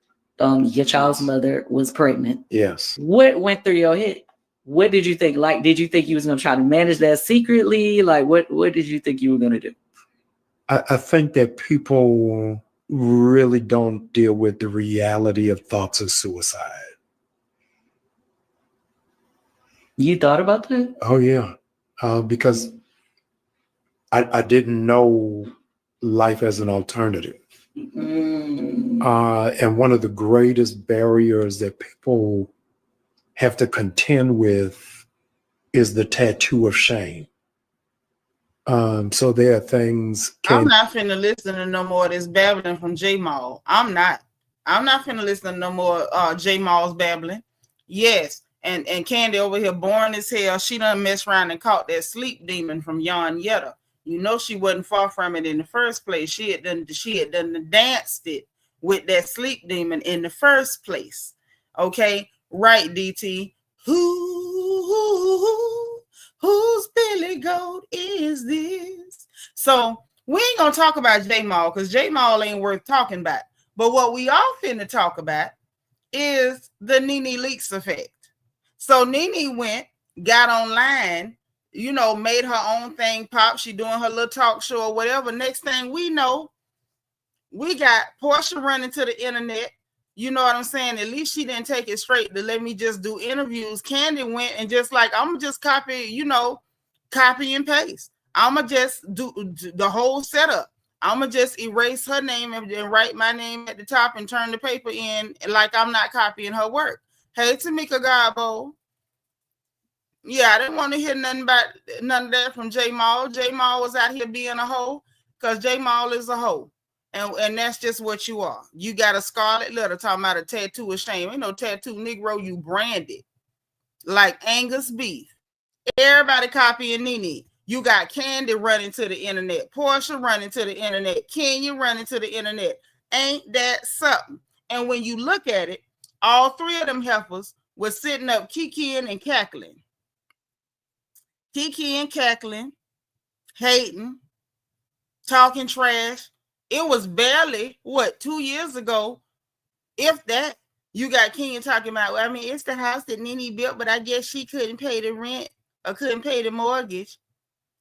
your child's mother was pregnant, yes, what went through your head? What did you think? Like, did you think you was going to try to manage that secretly? Like, what did you think you were going to do? I think that people really don't deal with the reality of thoughts of suicide. You thought about that? Oh yeah, because I didn't know life as an alternative. And one of the greatest barriers that people have to contend with is the tattoo of shame. So there are things. I'm not finna listen to no more of this babbling from J Mall. I'm not finna listen to no more J Mall's babbling. Yes, and Kandi over here boring as hell. She done messed around and caught that sleep demon from Yon Yetta. You know she wasn't far from it in the first place. She had done danced it with that sleep demon in the first place. Okay, right, DT. Whose Billy Goat is this? So we ain't gonna talk about J Mall because J Mall ain't worth talking about. But what we all finna talk about is the Nene Leakes effect. So Nene went, got online, made her own thing pop. She doing her little talk show or whatever. Next thing we know, we got Porsha running to the internet. You know what I'm saying? At least she didn't take it straight to let me just do interviews. Kandi went and just like, I'm going to just copy and paste. I'm going to just do the whole setup. I'm going to just erase her name and write my name at the top and turn the paper in like I'm not copying her work. Hey, Tamika Gabo. Yeah, I didn't want to hear none of that from J Mall. J Mall was out here being a hoe because J Mall is a hoe. And that's just what you are. You got a scarlet letter talking about a tattoo of shame. Ain't no tattoo, Negro. You branded like Angus beef. Everybody copying Nene. You got Kandi running to the internet. Porsha running to the internet. Kenya running to the internet. Ain't that something? And when you look at it, all three of them heifers were sitting up kikiing and cackling. Kiki and cackling, hating, talking trash. It was barely, 2 years ago, if that, you got Kenya talking about, I mean, it's the house that Nene built, but I guess she couldn't pay the rent or couldn't pay the mortgage.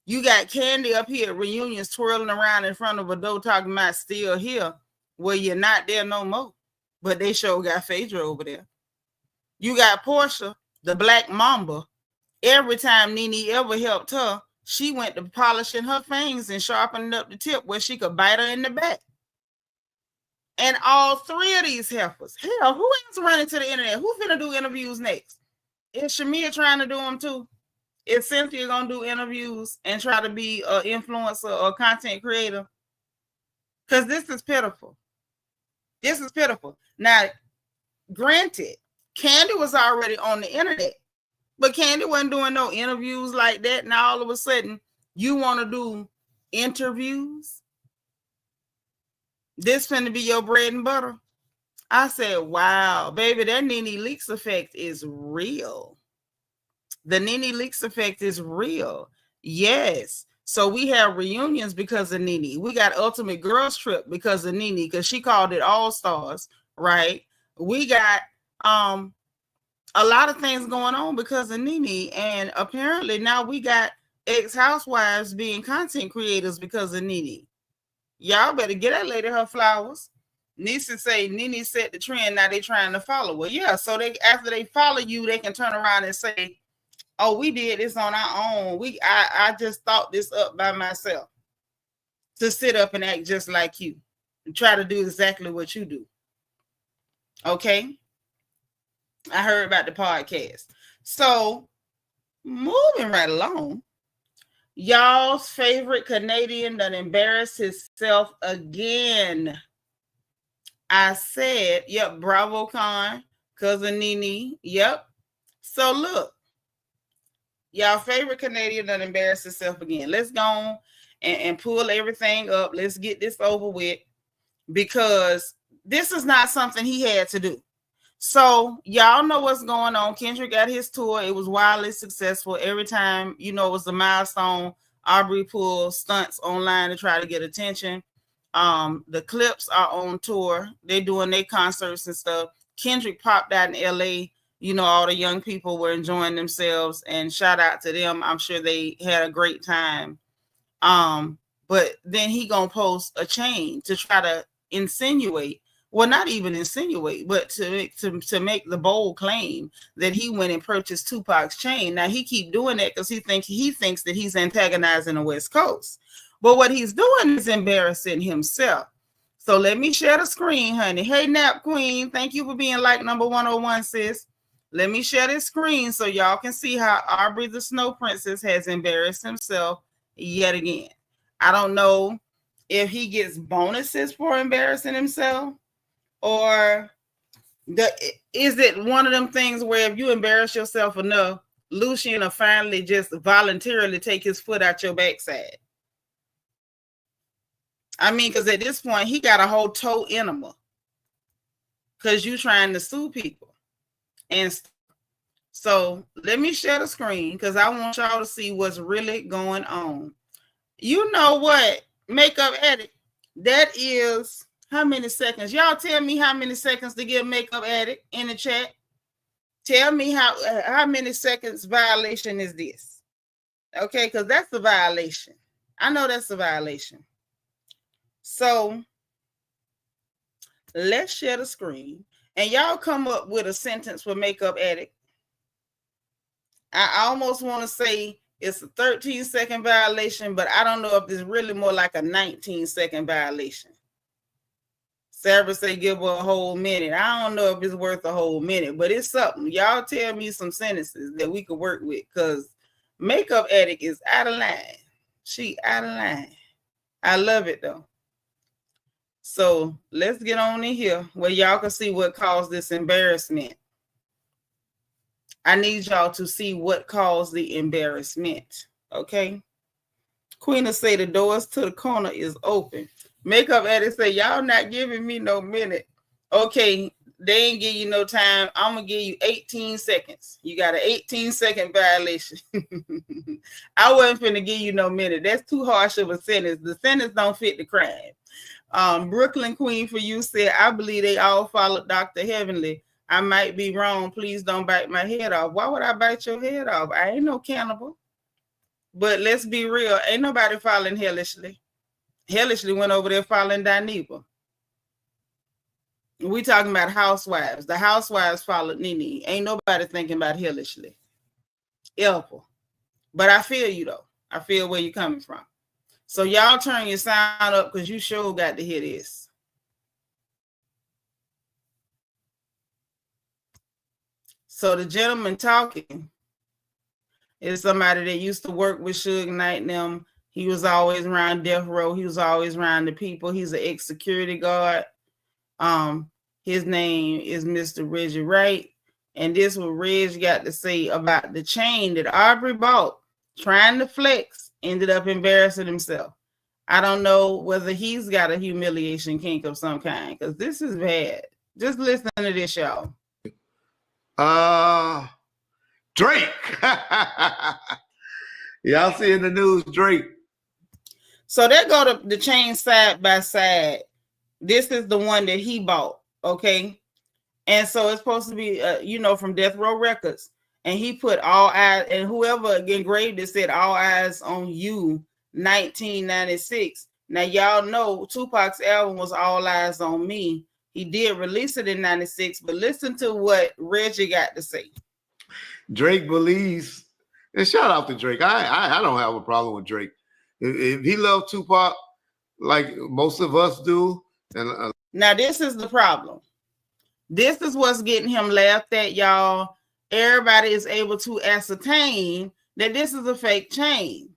You got Kandi up here at reunions twirling around in front of a door talking about still here, well, you're not there no more. But they sure got Phaedra over there. You got Porsha, the black mamba. Every time Nene ever helped her, she went to polishing her fangs and sharpening up the tip where she could bite her in the back. And all three of these heifers, hell, who else running to the internet? Who finna do interviews next? Is Shamia trying to do them too? Is Cynthia gonna do interviews and try to be an influencer or content creator? Because this is pitiful. This is pitiful. Now, granted, Kandi was already on the internet, but Kandi wasn't doing no interviews like that. Now all of a sudden, you want to do interviews? This finna be your bread and butter? I said, wow, baby, that Nene Leakes effect is real. The Nene Leakes effect is real. Yes. So we have reunions because of Nene. We got Ultimate Girls Trip because of Nene, because she called it All Stars, right? We got a lot of things going on because of Nene. And apparently now we got ex-housewives being content creators because of Nene. Y'all better get that lady her flowers. Nisa say Nene set the trend, now they trying to follow her. Yeah, so they after they follow you, they can turn around and say, oh, we did this on our own. I just thought this up by myself to sit up and act just like you and try to do exactly what you do. Okay? I heard about the podcast. So, moving right along, y'all's favorite Canadian that embarrassed himself again. I said, yep, Bravo Con, cousin Nene, yep. So look, y'all favorite Canadian that embarrassed himself again. Let's go on and pull everything up. Let's get this over with because this is not something he had to do. So y'all know what's going on. Kendrick got his tour. It was wildly successful. Every time, it was a milestone. Aubrey pulled stunts online to try to get attention. The Clips are on tour. They're doing their concerts and stuff. Kendrick popped out in LA. All the young people were enjoying themselves, and shout out to them. I'm sure they had a great time. But then he gonna post a chain to try to insinuate, well, not even insinuate, but to make the bold claim that he went and purchased Tupac's chain. Now he keep doing that because he thinks that he's antagonizing the West Coast. But what he's doing is embarrassing himself. So let me share the screen, honey. Hey, Nap Queen, thank you for being like number 101, sis. Let me share this screen so y'all can see how Aubrey the Snow Princess has embarrassed himself yet again. I don't know if he gets bonuses for embarrassing himself, or is it one of them things where if you embarrass yourself enough, Lucian will finally just voluntarily take his foot out your backside? I mean, because at this point, he got a whole toe enema because you trying to sue people. And so let me share the screen because I want y'all to see what's really going on. You know what? Makeup Addict, that is how many seconds? Y'all tell me how many seconds to give Makeup Addict in the chat. Tell me how many seconds violation is this? Okay, because that's the violation. I know that's a violation. So let's share the screen and y'all come up with a sentence for Makeup Addict. I almost want to say it's a 13-second violation, but I don't know if it's really more like a 19-second violation. Sarah say give her a whole minute. I don't know if it's worth a whole minute, but it's something. Y'all tell me some sentences that we could work with because Makeup Addict is out of line. She out of line. I love it though. So let's get on in here where y'all can see what caused this embarrassment. I need y'all to see what caused the embarrassment. Okay. Queen will say the doors to the corner is open. Makeup Addict say, y'all not giving me no minute. Okay, they ain't give you no time. I'm going to give you 18 seconds. You got an 18-second violation. I wasn't finna give you no minute. That's too harsh of a sentence. The sentence don't fit the crime. Brooklyn Queen for you said, I believe they all followed Dr. Heavenly. I might be wrong. Please don't bite my head off. Why would I bite your head off? I ain't no cannibal. But let's be real. Ain't nobody following Hellishly. Hellishly went over there following Dineva. We talking about housewives. The housewives followed Nene. Ain't nobody thinking about Hellishly. Ever. But I feel you though. I feel where you're coming from. So y'all turn your sound up because you sure got to hear this. So the gentleman talking is somebody that used to work with Suge Knight and them. He was always around death row. He was always around the people. He's an ex-security guard. His name is Mr. Reggie Wright. And this is what Reg got to say about the chain that Aubrey bought, trying to flex, ended up embarrassing himself. I don't know whether he's got a humiliation kink of some kind, because this is bad. Just listen to this, y'all. Drake. Y'all see in the news, Drake. So they go to the chain side by side. This is the one that he bought, okay? And so it's supposed to be, from Death Row Records. And he put all eyes, and whoever engraved it said all eyes on you, 1996. Now, y'all know Tupac's album was All Eyes on Me. He did release it in 96, but listen to what Reggie got to say. Drake believes, and shout out to Drake. I don't have a problem with Drake. If he loved Tupac like most of us do. And now this is the problem. This is what's getting him laughed at, y'all. Everybody is able to ascertain that this is a fake chain.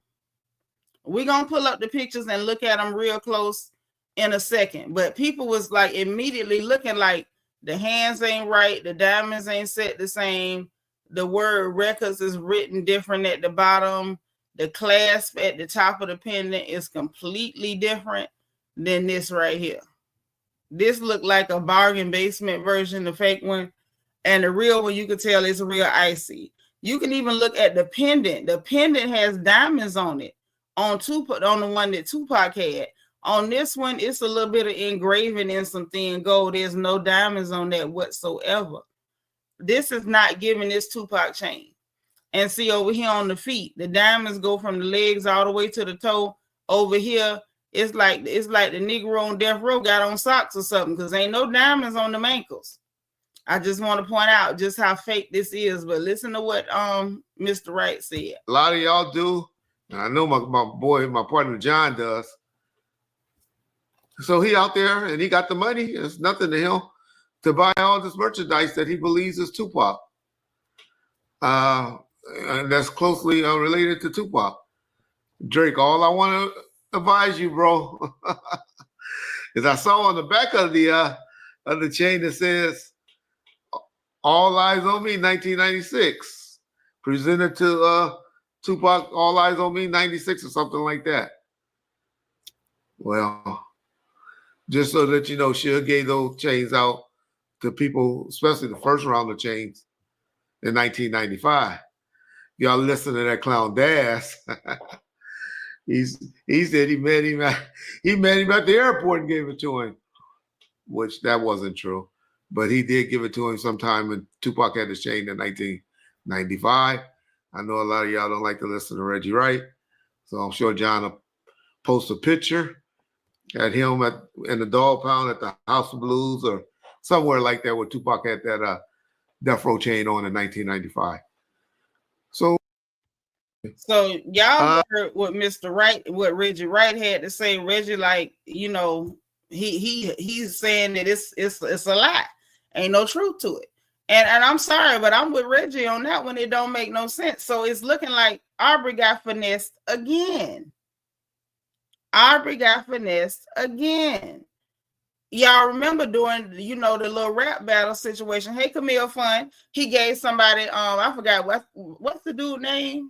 We're going to pull up the pictures and look at them real close in a second. But people was like immediately looking like the hands ain't right. The diamonds ain't set the same. The word records is written different at the bottom. The clasp at the top of the pendant is completely different than this right here. This looked like a bargain basement version, the fake one. And the real one, you could tell it's real icy. You can even look at the pendant. The pendant has diamonds on it. On the one that Tupac had. On this one, it's a little bit of engraving in some thin gold. There's no diamonds on that whatsoever. This is not giving this Tupac chain. And see over here on the feet, the diamonds go from the legs all the way to the toe. Over here It's like the Negro on death row got on socks or something, because ain't no diamonds on them ankles. I just want to point out just how fake this is. But listen to what Mr. Wright said. A lot of y'all do, and I know my partner John does. So he out there and he got the money. It's nothing to him to buy all this merchandise that he believes is Tupac. And that's closely related to Tupac. Drake, all I want to advise you, bro, is I saw on the back of the chain that says "All Eyes on Me" 1996, presented to Tupac. "All Eyes on Me" 96 or something like that. Well, just so that you know, Suge gave those chains out to people, especially the first round of chains in 1995. Y'all listen to that clown Daz. He said he met him at the airport and gave it to him, which that wasn't true. But he did give it to him sometime when Tupac had his chain in 1995. I know a lot of y'all don't like to listen to Reggie Wright, so I'm sure John will post a picture at him in the dog pound at the House of Blues or somewhere like that where Tupac had that death row chain on in 1995. So y'all heard what Mr. Wright, what Reggie Wright had to say. Reggie, like, you know, he's saying that it's a lie. Ain't no truth to it. And I'm sorry, but I'm with Reggie on that one. It don't make no sense. So it's looking like Aubrey got finessed again. Aubrey got finessed again. Y'all remember doing, you know, the little rap battle situation. Hey, Camille Fun. He gave somebody, I forgot what's the dude name?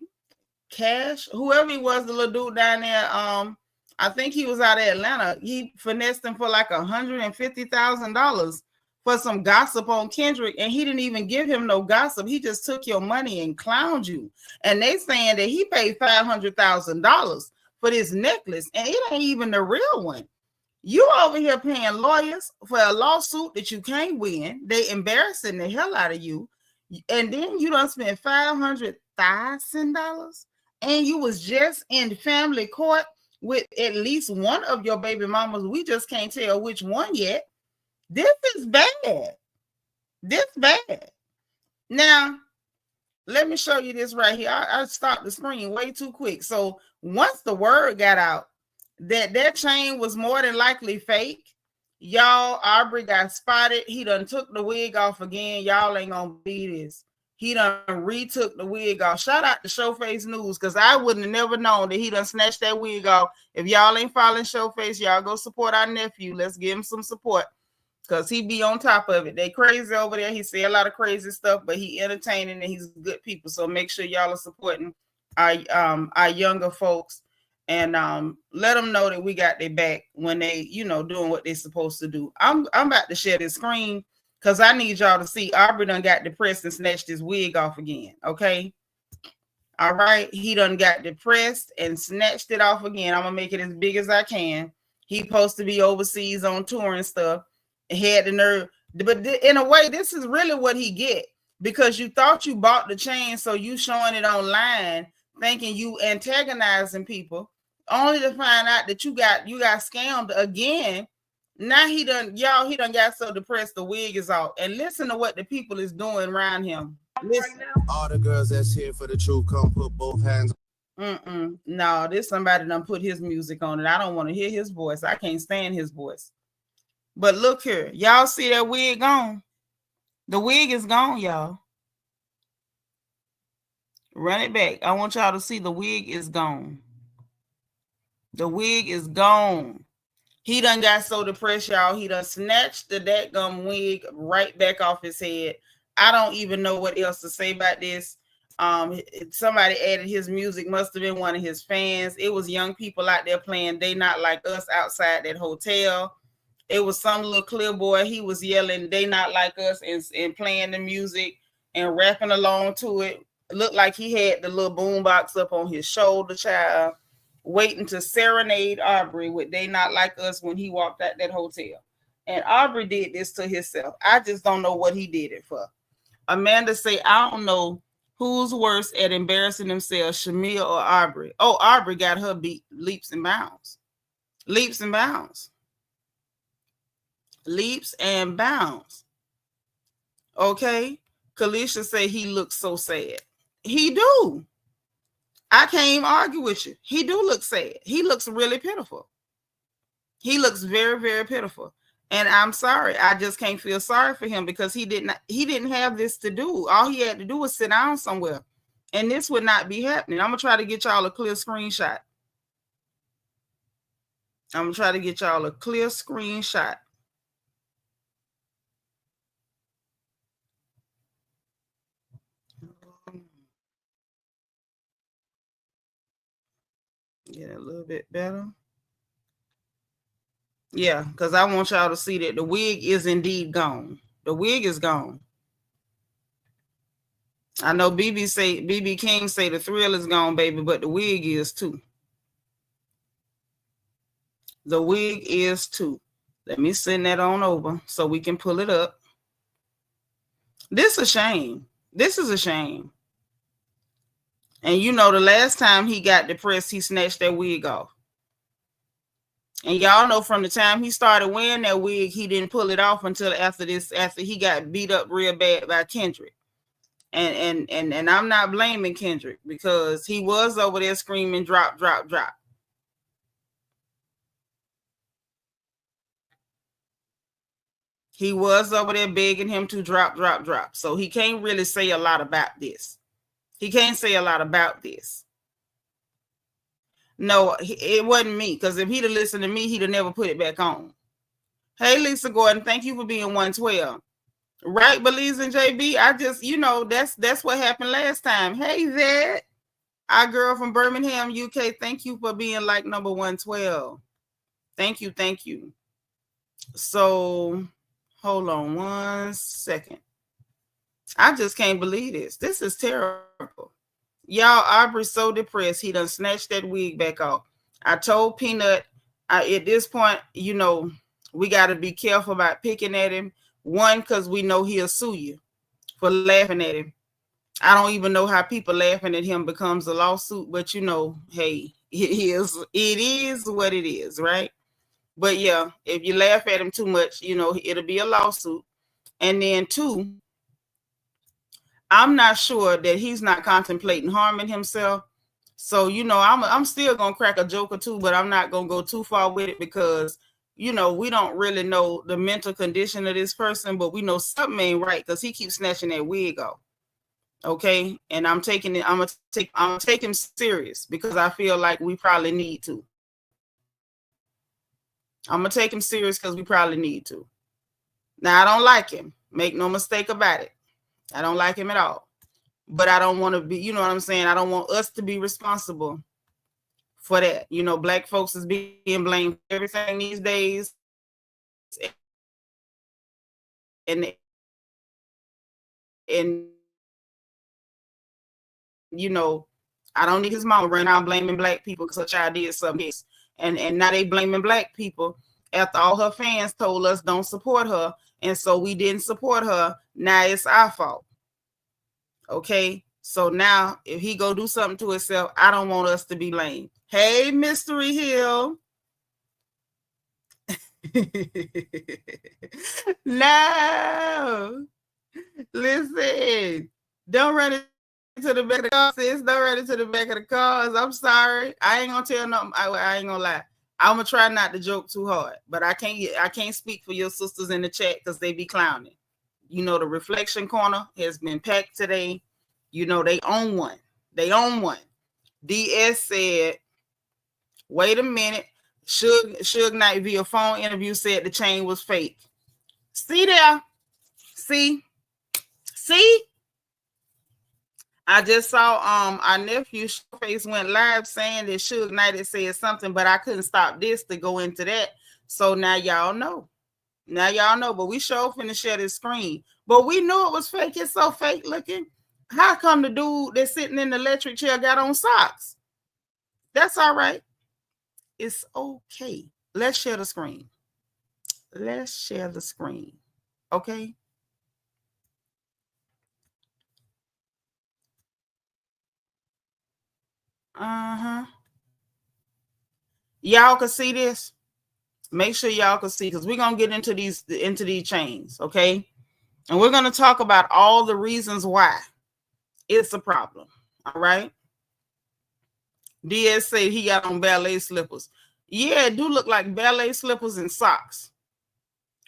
Cash, whoever he was, the little dude down there. I think he was out of Atlanta. He finessed him for like $150,000 for some gossip on Kendrick, and he didn't even give him no gossip. He just took your money and clowned you. And they saying that he paid $500,000 for this necklace, and it ain't even the real one. You over here paying lawyers for a lawsuit that you can't win. They embarrassing the hell out of you, and then you done spend $500,000. And you was just in family court with at least one of your baby mamas. We just can't tell which one yet. This is bad. This bad. Now, let me show you this right here. I stopped the screen way too quick. So once the word got out that chain was more than likely fake, y'all, Aubrey got spotted. He done took the wig off again. Y'all ain't gonna be this. He done retook the wig off. Shout out to Showface News, because I wouldn't have never known that he done snatched that wig off. If y'all ain't following Showface, y'all go support our nephew. Let's give him some support, because he be on top of it. They crazy over there. He say a lot of crazy stuff, but he entertaining and he's good people. So make sure y'all are supporting our younger folks, and let them know that we got their back when they, you know, doing what they're supposed to do. I'm about to share this screen, because I need y'all to see Aubrey done got depressed and snatched his wig off again, okay? All right, he done got depressed and snatched it off again. I'm going to make it as big as I can. He supposed to be overseas on tour and stuff. Had the nerve. But in a way, this is really what he get, because you thought you bought the chain, so you showing it online, thinking you antagonizing people, only to find out that you got scammed again. Now he done got so depressed the wig is off. And listen to what the people is doing around him. Listen. All the girls that's here for the truth, come put both hands. No, this somebody done put his music on it. I don't want to hear his voice. I can't stand his voice. But look here. Y'all see that wig gone? The wig is gone, y'all. Run it back. I want y'all to see the wig is gone. The wig is gone. He done got so depressed, y'all. He done snatched the dadgum wig right back off his head. I don't even know what else to say about this. Somebody added his music, must have been one of his fans. It was young people out there playing They Not Like Us outside that hotel. It was some little clear boy. He was yelling They Not Like Us and playing the music and rapping along to it. It looked like he had the little boombox up on his shoulder, child, waiting to serenade Aubrey with They Not Like Us when he walked out that hotel. And Aubrey did this to himself. I just don't know what he did it for. Amanda say, I don't know who's worse at embarrassing themselves, Shamil or Aubrey. Oh, Aubrey got her beat leaps and bounds. Leaps and bounds. Leaps and bounds. Okay. Kalisha said he looks so sad. He do. I can't even argue with you. He do look sad. He looks really pitiful. He looks very, very pitiful. And I'm sorry. I just can't feel sorry for him because he didn't have this to do. All he had to do was sit down somewhere. And this would not be happening. I'm going to try to get y'all a clear screenshot. I'm going to try to get y'all a clear screenshot. Get a little bit better. Yeah, because I want y'all to see that the wig is indeed gone. The wig is gone. I know BB King say the thrill is gone, baby, but the wig is too. The wig is too. Let me send that on over so we can pull it up. This is a shame. This is a shame. And you know, the last time he got depressed, he snatched that wig off. And y'all know from the time he started wearing that wig, he didn't pull it off until after he got beat up real bad by Kendrick. And I'm not blaming Kendrick because he was over there screaming, drop, drop, drop. He was over there begging him to drop, drop, drop. So he can't really say a lot about this. He can't say a lot about this. No, it wasn't me, because if he'd have listened to me, he'd have never put it back on. Hey, Lisa Gordon, thank you for being 112. Right, Belize and JB, I just, that's what happened last time. Hey, that our girl from Birmingham, UK, thank you for being like number 112. Thank you, thank you. So, hold on 1 second. I just can't believe this. This is terrible. Y'all, Aubrey's so depressed. He done snatched that wig back off. I told Peanut, at this point, we got to be careful about picking at him. One, because we know he'll sue you for laughing at him. I don't even know how people laughing at him becomes a lawsuit, but hey, it is what it is, right? But yeah, if you laugh at him too much, it'll be a lawsuit. And then two, I'm not sure that he's not contemplating harming himself. So, I'm still going to crack a joke or two, but I'm not going to go too far with it because, we don't really know the mental condition of this person, but we know something ain't right because he keeps snatching that wig off. Okay. And I'm taking it. I'm going to take him serious because I feel like we probably need to. I'm going to take him serious because we probably need to. Now, I don't like him. Make no mistake about it. I don't like him at all. But I don't want to be, you know what I'm saying? I don't want us to be responsible for that. Black folks is being blamed for everything these days. And I don't need his mama running around blaming black people because her child did something. And now they blaming black people after all her fans told us don't support her. And so we didn't support her. Now it's our fault. Okay. So now if he go do something to himself, I don't want us to be blamed. Hey, Mystery Hill. No. Listen. Don't run into the back of the car, sis. Don't run into the back of the cars. I'm sorry. I ain't gonna tell no. I ain't gonna lie. I'm gonna try not to joke too hard, but I can't speak for your sisters in the chat because they be clowning. The reflection corner has been packed today. They own one. They own one. DS said, wait a minute. Suge Knight via phone interview said the chain was fake. See there? See? I just saw our nephew face went live saying that Suge Knight had said something, but I couldn't stop this to go into that. So now y'all know. But we sure finna share this screen. But we knew it was fake. It's so fake looking. How come the dude that's sitting in the electric chair got on socks? That's all right. It's okay. Let's share the screen. Okay. Y'all can see this. Make sure y'all can see, because we're gonna get into these chains, okay? And we're gonna talk about all the reasons why it's a problem. All right. DS said he got on ballet slippers. Yeah, it do look like ballet slippers and socks.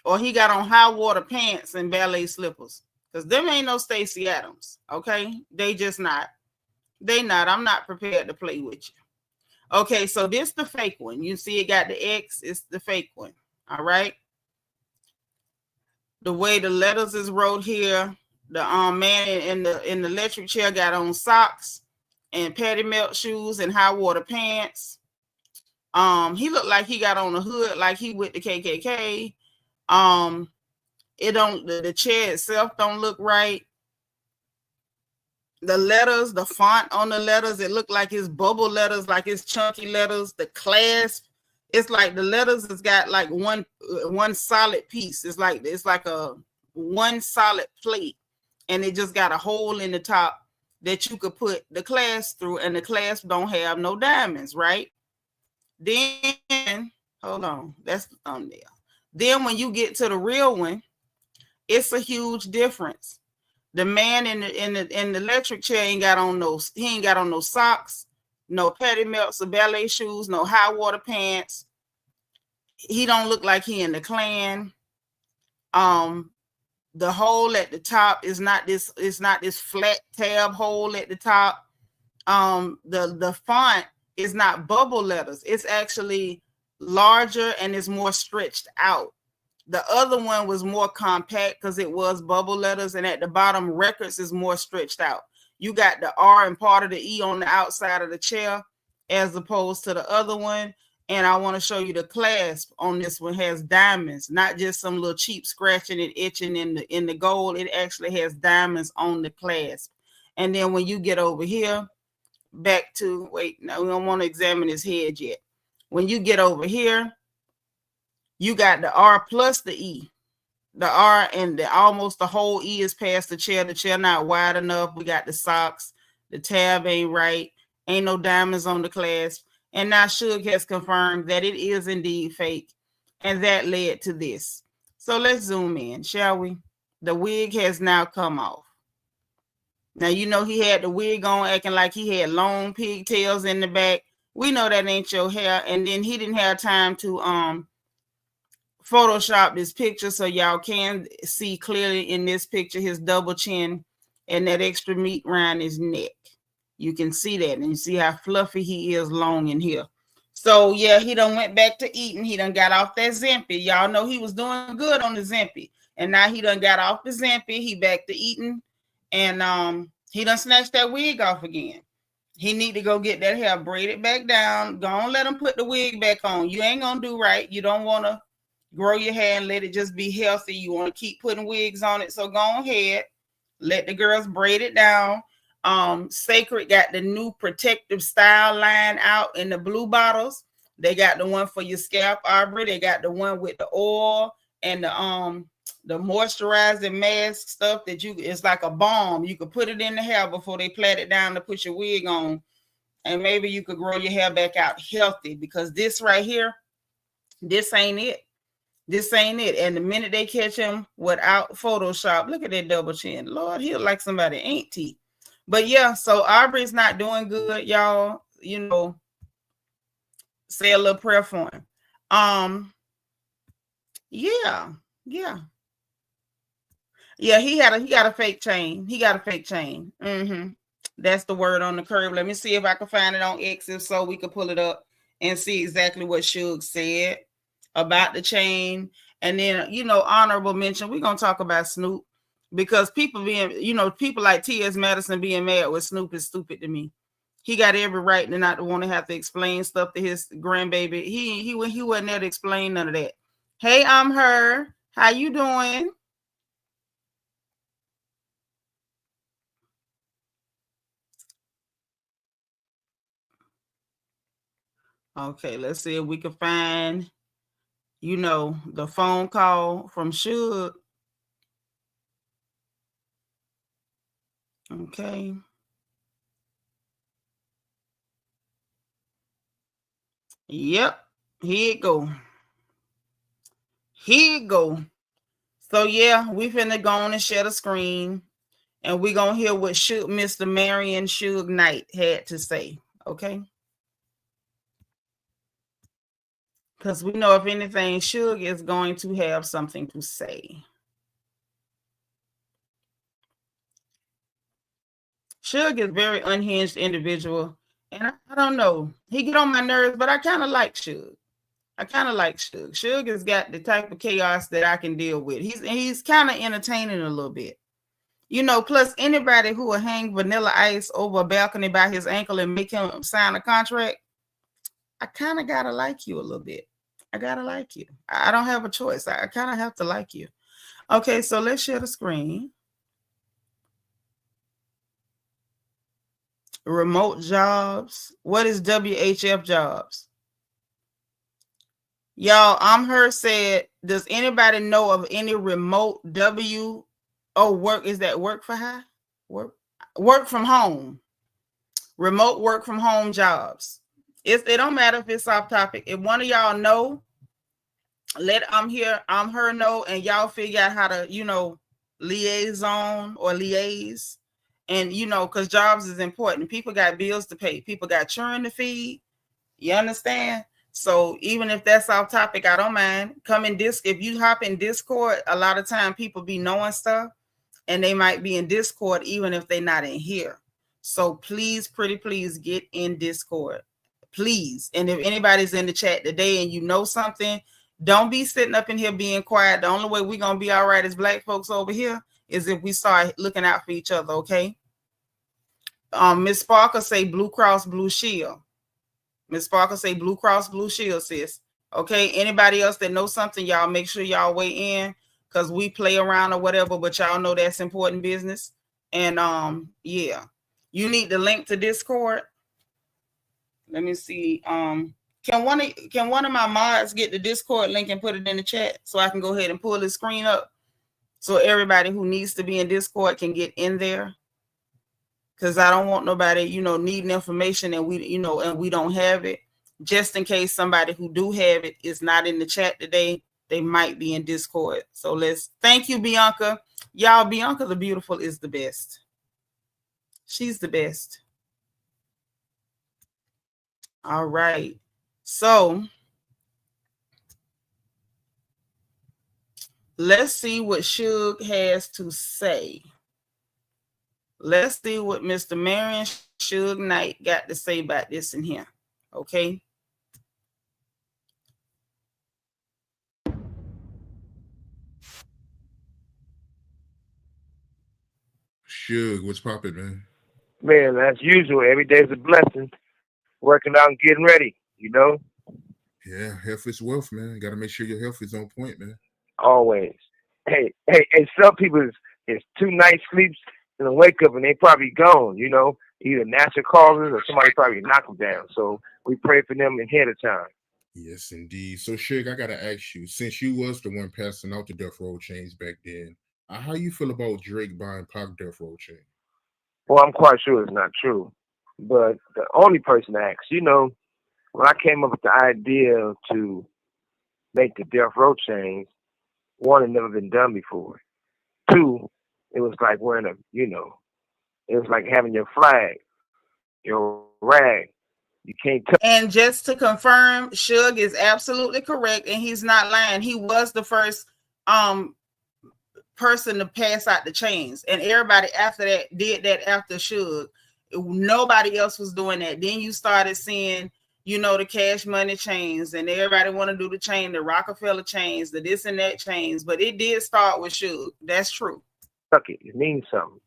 Or he got on high water pants and ballet slippers. Because them ain't no Stacey Adams. Okay? They just not. They not. I'm not prepared to play with you. Okay, so this the fake one. You see it got the X, it's the fake one. All right. The way the letters is wrote here, the man in the electric chair got on socks and patty melt shoes and high water pants. He looked like he got on a hood like he with the KKK. It don't, the chair itself don't look right. The letters, the font on the letters, it looked like it's bubble letters, like it's chunky letters. The clasp, it's like the letters has got like one solid piece. It's like a one solid plate, and it just got a hole in the top that you could put the clasp through, and the clasp don't have no diamonds, right? Then, hold on, that's the thumbnail. Then when you get to the real one, it's a huge difference. The man in the electric chair ain't got on no socks, no patty melts or ballet shoes, no high water pants. He don't look like he in the Klan. The hole at the top is not this flat tab hole at the top. The font is not bubble letters. It's actually larger and it's more stretched out. The other one was more compact because it was bubble letters, and at the bottom, records is more stretched out. You got the R and part of the E on the outside of the chair as opposed to the other one. And I want to show you the clasp on this one has diamonds, not just some little cheap scratching and itching in the gold. It actually has diamonds on the clasp. And then when you get over here, back to, wait, no, we don't want to examine his head yet. When you get over here, you got the R plus the E. The R and almost the whole E is past the chair. The chair not wide enough. We got the socks. The tab ain't right. Ain't no diamonds on the clasp. And now Suge has confirmed that it is indeed fake. And that led to this. So let's zoom in, shall we? The wig has now come off. Now, you know he had the wig on acting like he had long pigtails in the back. We know that ain't your hair. And then he didn't have time to Photoshop this picture so y'all can see clearly in this picture his double chin and that extra meat around his neck. You can see that, and you see how fluffy he is long in here. So yeah, he done went back to eating. He done got off that Zempi. Y'all know he was doing good on the Zempi, and now he done got off the Zempi. He back to eating, and he done snatched that wig off again. He need to go get that hair braided back down. Go on, let him put the wig back on. You ain't gonna do right. You don't want to grow your hair and let it just be healthy. You want to keep putting wigs on it. So go ahead. Let the girls braid it down. Sacred got the new protective style line out in the blue bottles. They got the one for your scalp, Aubrey. They got the one with the oil and the moisturizing mask stuff that it's like a balm. You could put it in the hair before they plait it down to put your wig on. And maybe you could grow your hair back out healthy, because this right here, this ain't it. This ain't it. And the minute they catch him without Photoshop, look at that double chin. Lord, he look like somebody ain't he? But yeah, so Aubrey's not doing good, y'all. You know, say a little prayer for him. Yeah. He got a fake chain. He got a fake chain. That's the word on the curve. Let me see if I can find it on X, if so we can pull it up and see exactly what Suge said about the chain. And then, you know, honorable mention, we're gonna talk about Snoop, because people like T.S. Madison being mad with Snoop is stupid to me. He got every right to not to want to have to explain stuff to his grandbaby. He wasn't there to explain none of that. Hey, I'm her. How you doing? Okay, let's see if we can find, you know, the phone call from Suge. Okay. Yep. Here it go. Here it go. So yeah, we finna go on and share the screen, and we gonna hear what Mr. Marion Suge Knight had to say. Okay. Because we know if anything, Suge is going to have something to say. Suge is a very unhinged individual, and I don't know. He get on my nerves, but I kind of like Suge. Suge has got the type of chaos that I can deal with. He's kind of entertaining a little bit. You know, plus anybody who will hang Vanilla Ice over a balcony by his ankle and make him sign a contract, I kind of gotta like you a little bit. I gotta like you. I don't have a choice. I kind of have to like you. Okay, so let's share the screen. Remote jobs. What is WHF jobs? Y'all, I'm her said, does anybody know of any remote work? Is that work for hire? Work from home. Remote work from home jobs. It don't matter if it's off topic. If one of y'all know, I'm her know, and y'all figure out how to, liaison or liaise. And because jobs is important. People got bills to pay, people got children to feed. You understand? So even if that's off topic, I don't mind. If you hop in Discord, a lot of time people be knowing stuff, and they might be in Discord even if they're not in here. So please, pretty please, get in Discord, please. And if anybody's in the chat today and you know something, don't be sitting up in here being quiet. The only way we're gonna be all right as Black folks over here is if we start looking out for each other. Okay. Miss Sparker say Blue Cross Blue Shield. Miss Sparker say Blue Cross Blue Shield, sis. Okay. Anybody else that knows something, y'all make sure y'all weigh in, because we play around or whatever, but y'all know that's important business. And yeah, you need the link to Discord. Let me see. Can one of my mods get the Discord link and put it in the chat so I can go ahead and pull the screen up so everybody who needs to be in Discord can get in there? Because I don't want nobody, needing information and we don't have it. Just in case somebody who do have it is not in the chat today, they might be in Discord. So thank you, Bianca. Y'all, Bianca the Beautiful is the best. She's the best. All right. So let's see what Suge has to say. Let's see what Mr. Marion Suge Knight got to say about this in here. Okay. Suge, what's poppin', man? Man, as usual, every day's a blessing. Working out and getting ready, Yeah, health is wealth, man. Got to make sure your health is on point, man. Always. Hey, some people is 2 night sleeps and then wake up and they probably gone, either natural causes or somebody probably knock them down. So we pray for them ahead of time. Yes, indeed. So, Suge, I got to ask you, since you was the one passing out the death row chains back then, how you feel about Drake buying Pac death row chain? Well, I'm quite sure it's not true. But the only person to ask, when I came up with the idea to make the death row chains, one, had never been done before. 2, it was like wearing it was like having your flag, your rag. You can't touch. And just to confirm, Suge is absolutely correct, and he's not lying. He was the first person to pass out the chains, and everybody after that did that after Suge. Nobody else was doing that. Then you started seeing, the Cash Money chains, and everybody want to do the chain, the Rockefeller chains, the this and that chains, but it did start with Suge. That's true. It means something.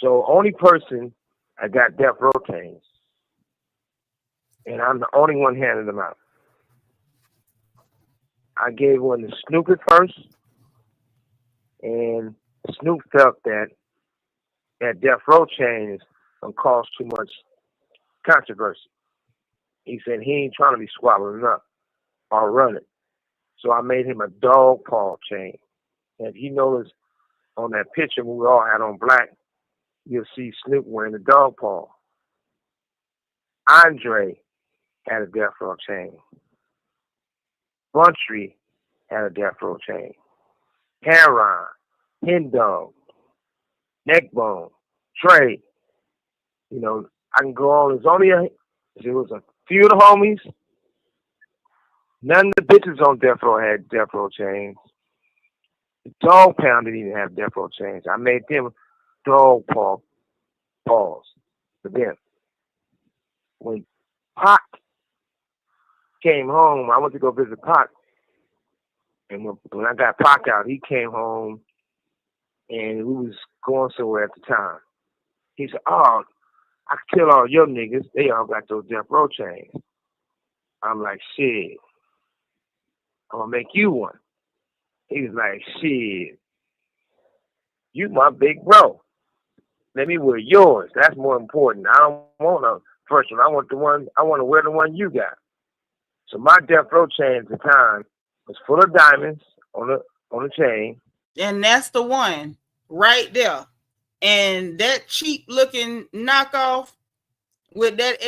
So only person I got death row chains, and I'm the only one handing them out. I gave one to Snoop at first, and Snoop felt that death row chain is gonna cause too much controversy. He said he ain't trying to be swallowed up or running. So I made him a dog paw chain. And if you notice on that picture we all had on black, you'll see Snoop wearing a dog paw. Andre had a death row chain. Buntry had a death row chain. Heron, Hen Dog, Neckbone, Trey. You know, I can go on. There was a few of the homies. None of the bitches on death row had death row chains. The Dog Pound didn't even have death row chains. I made them dog paws for them. When Pac came home, I went to go visit Pac. And when I got Pac out, he came home and we was going somewhere at the time. He said, "Oh, I can kill all your niggas. They all got those death row chains." I'm like, "Shit, I'm gonna make you one." He was like, "Shit, you my big bro. Let me wear yours. That's more important. I don't want a first one. I want to wear the one you got." So my death row chain at the time was full of diamonds on the chain. And that's the one right there. And that cheap looking knockoff with that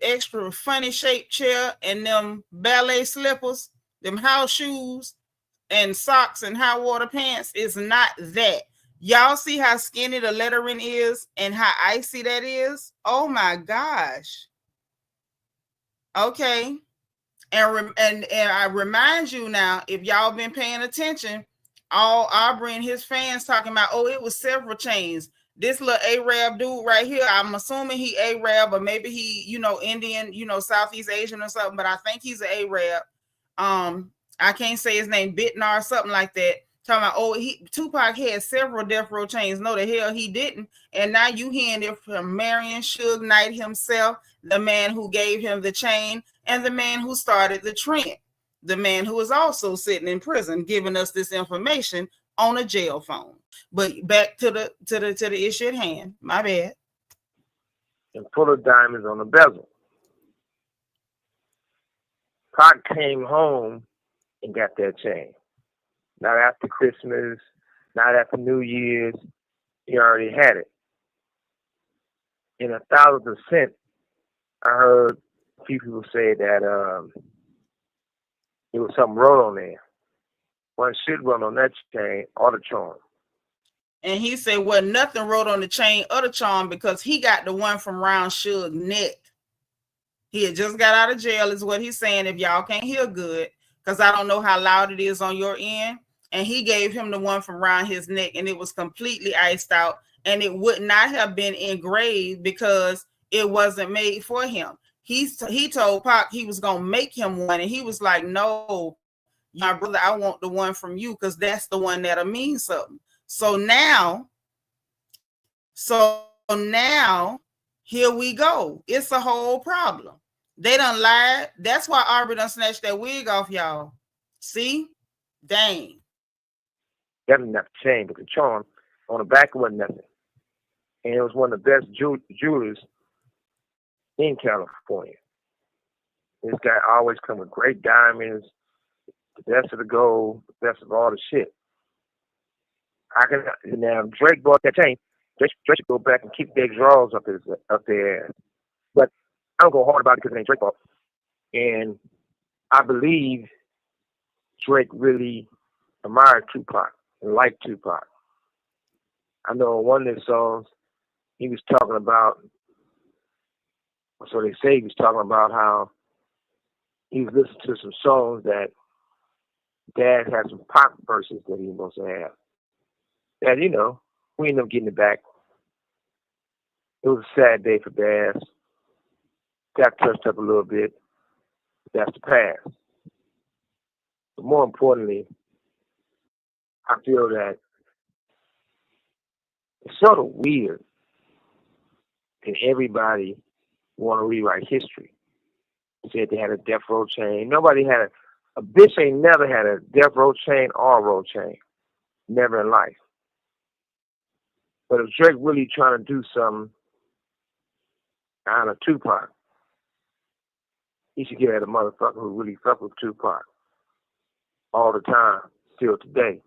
extra funny shaped chair and them ballet slippers, them house shoes and socks and high water pants is not that. Y'all see how skinny the lettering is and how icy that is? Oh my gosh. Okay. And I remind you now, if y'all been paying attention, all Aubrey and his fans talking about, oh, it was several chains. This little Arab dude right here, I'm assuming he Arab or maybe he, Indian, Southeast Asian or something, but I think he's an Arab. I can't say his name, Bitnar or something like that. Talking about, oh, Tupac had several death row chains. No, the hell he didn't. And now you hearing it from Marion Suge Knight himself, the man who gave him the chain, and the man who started the trend, the man who is also sitting in prison, giving us this information on a jail phone. But back to the issue at hand. My bad. And full of diamonds on the bezel. Pac came home and got that chain. Not after Christmas, not after New Year's. He already had it. In 1,000%, I heard a few people say that it was something wrote on there. One should run on that chain or the charm. And he said, well, nothing wrote on the chain or the charm because he got the one from round Suge's neck. He had just got out of jail is what he's saying, if y'all can't hear good, because I don't know how loud it is on your end. And he gave him the one from around his neck, and it was completely iced out, and it would not have been engraved because it wasn't made for him. He told Pac he was going to make him one, and he was like, no, my brother, I want the one from you because that's the one that'll mean something. So now, here we go. It's a whole problem. They done lied. That's why Aubrey done snatched that wig off, y'all. See? Dang. That didn't have to change, but the charm on the back wasn't nothing. And it was one of the best jewelers in California. This guy always come with great diamonds, the best of the gold, the best of all the shit. Now Drake bought that chain. Drake should go back and keep their drawers up there. But I don't go hard about it because it ain't Drake fault. And I believe Drake really admired Tupac and liked Tupac. I know on one of his songs, he was talking about, so they say he was talking about how he was listening to some songs that Dad had some pop verses that he was supposed to have. And, we ended up getting it back. It was a sad day for Dad. Got touched up a little bit. That's the past. But more importantly, I feel that it's sort of weird that everybody want to rewrite history. Said they had a death row chain. Nobody had a bitch ain't never had a death row chain or a row chain. Never in life. But if Drake really trying to do something on a Tupac, he should get at a motherfucker who really fuck with Tupac all the time, still today.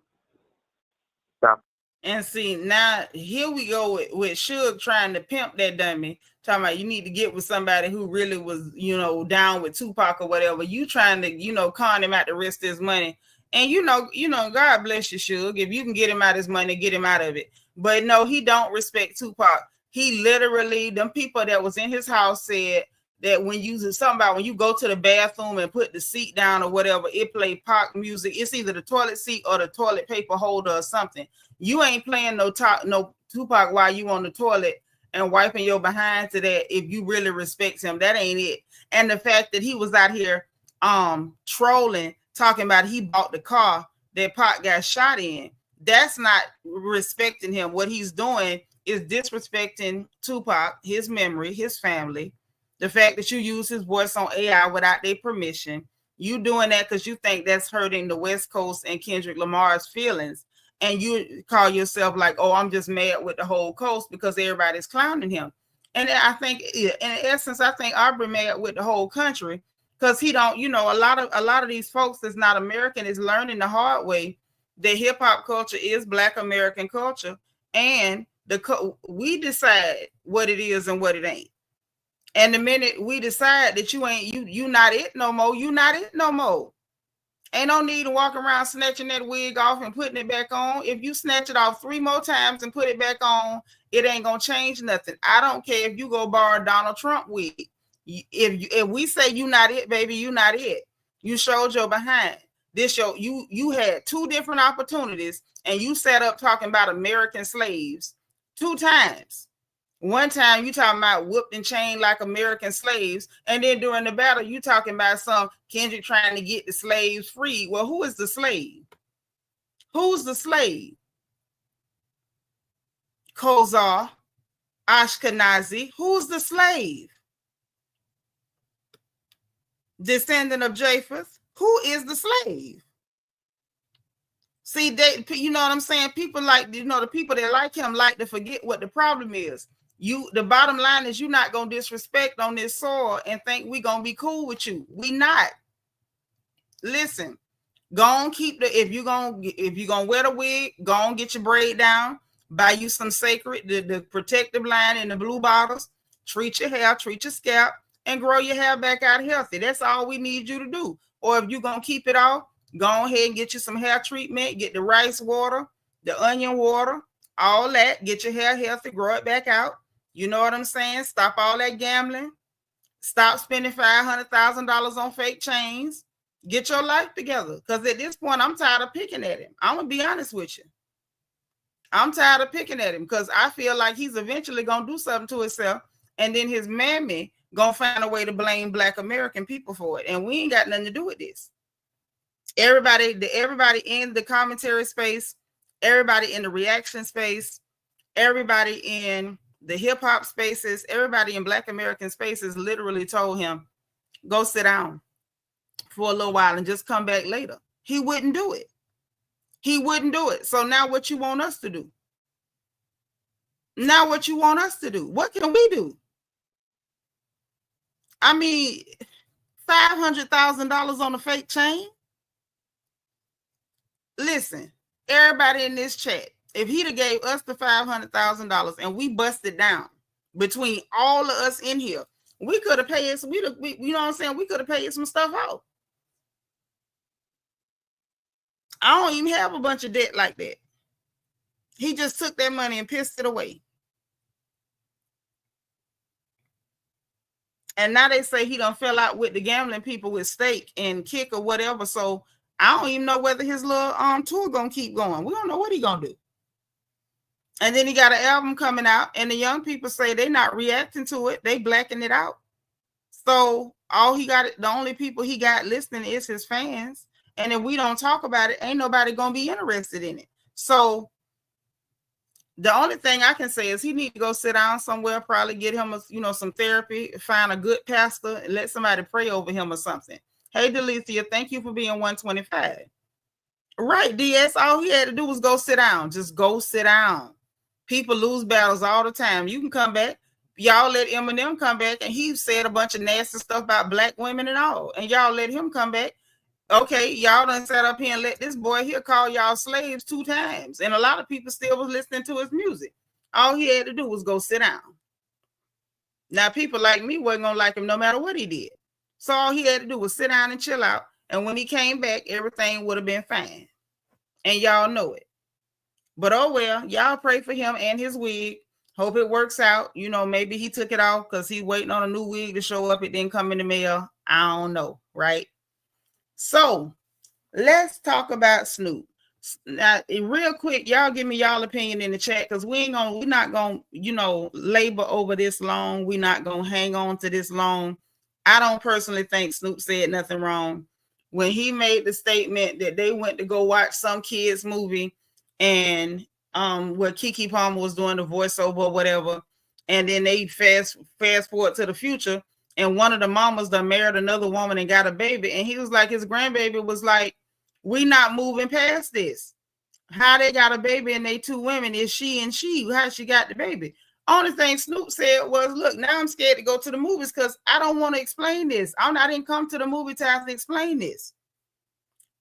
Stop. And see, now here we go with Suge trying to pimp that dummy, talking about you need to get with somebody who really was, you know, down with Tupac or whatever. You trying to, you know, con him out the rest of his money. And you know, God bless you, Suge. If you can get him out of his money, get him out of it. But no, he don't respect Tupac. He literally, them people that was in his house said that when you go to the bathroom and put the seat down or whatever, it play Pac music. It's either the toilet seat or the toilet paper holder or something. You ain't playing no Tupac while you on the toilet and wiping your behind to that. If you really respect him, that ain't it. And the fact that he was out here trolling, talking about he bought the car that Pac got shot in, that's not respecting him. What he's doing is disrespecting Tupac, his memory, his family. The fact that you use his voice on AI without their permission, you doing that because you think that's hurting the West Coast and Kendrick Lamar's feelings. And you call yourself like, oh, I'm just mad with the whole coast because everybody's clowning him. And I think, in essence, I think Aubrey mad with the whole country because he don't, you know, a lot of these folks that's not American is learning the hard way that hip hop culture is Black American culture, and we decide what it is and what it ain't. And the minute we decide that you not it no more, you not it no more. Ain't no need to walk around snatching that wig off and putting it back on. If you snatch it off 3 more times and put it back on, it ain't gonna change nothing. I don't care if you go borrow Donald Trump wig. If we say you not it, baby, you not it. You showed your behind. You had 2 different opportunities and you sat up talking about American slaves 2 times. One time you talking about whooped and chained like American slaves, and then during the battle you talking about some Kendrick trying to get the slaves free. Well, who is the slave? Who's the slave? Khazar, Ashkenazi. Who's the slave? Descendant of Japheth. Who is the slave? See, you know what I'm saying? People like, you know, the people that like him like to forget what the problem is. The bottom line is you're not gonna disrespect on this soil and think we gonna be cool with you. We not. Listen, go on, keep if you're gonna wear the wig, go on, get your braid down, buy you some sacred, the protective line in the blue bottles, treat your hair, treat your scalp, and grow your hair back out healthy. That's all we need you to do. Or if you're gonna keep it off, go ahead and get you some hair treatment, get the rice water, the onion water, all that, get your hair healthy, grow it back out. You know what I'm saying? Stop all that gambling. Stop spending $500,000 on fake chains. Get your life together. Because at this point, I'm tired of picking at him. I'm going to be honest with you. I'm tired of picking at him because I feel like he's eventually going to do something to himself. And then his mammy going to find a way to blame Black American people for it. And we ain't got nothing to do with this. Everybody in the commentary space, everybody in the reaction space, everybody in the hip hop spaces, everybody in Black American spaces literally told him, go sit down for a little while and just come back later. He wouldn't do it. He wouldn't do it. So now what you want us to do? Now what you want us to do? What can we do? I mean, $500,000 on a fake chain? Listen, everybody in this chat, if he'd have gave us the $500,000 and we busted down between all of us in here, we could have paid some, you know what I'm saying? We could have paid some stuff out. I don't even have a bunch of debt like that. He just took that money and pissed it away. And now they say he done fell out with the gambling people with stake and kick or whatever. So I don't even know whether his little tour gonna keep going. We don't know what he gonna do. And then he got an album coming out, and the young people say they're not reacting to it. They blacking it out. So the only people he got listening is his fans. And if we don't talk about it, ain't nobody gonna be interested in it. So the only thing I can say is he need to go sit down somewhere, probably get him some therapy, find a good pastor, and let somebody pray over him or something. Hey, Delicia, thank you for being 125. Right, DS, all he had to do was go sit down. Just go sit down. People lose battles all the time. You can come back. Y'all let Eminem come back, and he said a bunch of nasty stuff about Black women and all. And y'all let him come back. Okay, y'all done sat up here and let this boy here call y'all slaves 2 times. And a lot of people still was listening to his music. All he had to do was go sit down. Now, people like me wasn't going to like him no matter what he did. So all he had to do was sit down and chill out. And when he came back, everything would have been fine. And y'all know it. But oh well, y'all pray for him and his wig. Hope it works out. You know, maybe he took it off because he's waiting on a new wig to show up. It didn't come in the mail. I don't know, right? So let's talk about Snoop. Now, real quick, y'all give me y'all opinion in the chat because we're not gonna, labor over this long. We're not gonna hang on to this long. I don't personally think Snoop said nothing wrong when he made the statement that they went to go watch some kids movie and where Keke Palmer was doing the voiceover or whatever, and then they fast forward to the future, and one of the mamas done married another woman and got a baby, and he was like, his grandbaby was like, we not moving past this. How they got a baby and they 2 women is she and she. How she got the baby? Only thing Snoop said was, look, now I'm scared to go to the movies because I don't want to explain this. I didn't come to the movie to have to explain this.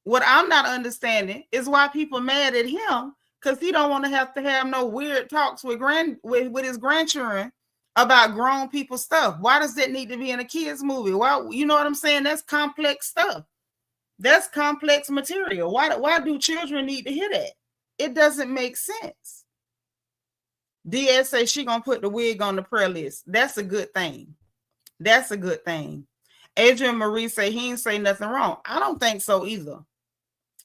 What I'm not understanding is why people mad at him because he don't want to have no weird talks with his grandchildren about grown people stuff. Why does that need to be in a kids movie? Well, you know what I'm saying? That's complex stuff. That's complex material. Why do children need to hear that? It doesn't make sense. DS say she gonna put the wig on the prayer list. That's a good thing. That's a good thing. Adrian Marie say he ain't say nothing wrong. I don't think so either.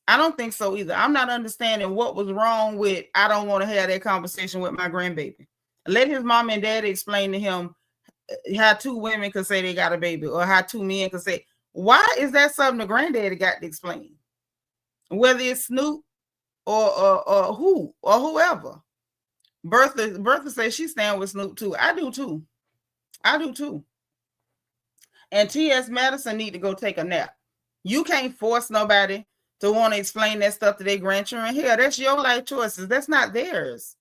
I'm not understanding what was wrong with I don't want to have that conversation with my grandbaby. Let his mom and dad explain to him how 2 women could say they got a baby or how 2 men could say. Why is that something the granddaddy got to explain? Whether it's Snoop or who or whoever. Bertha says she stand with Snoop too. I do too. And T.S. Madison need to go take a nap. You can't force nobody to want to explain that stuff to their grandchildren. Here, that's your life choices. That's not theirs.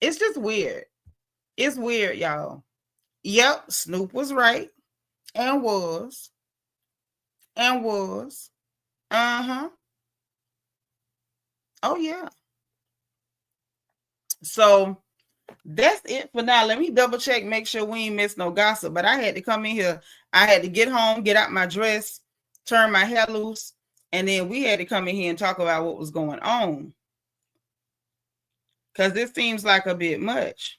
It's just weird. It's weird, y'all. Yep, Snoop was right and was. Oh yeah. So that's it for now. Let me double check, make sure we ain't miss no gossip. But I had to come in here. I had to get home, get out my dress, turn my hair loose, and then we had to come in here and talk about what was going on. Because this seems like a bit much.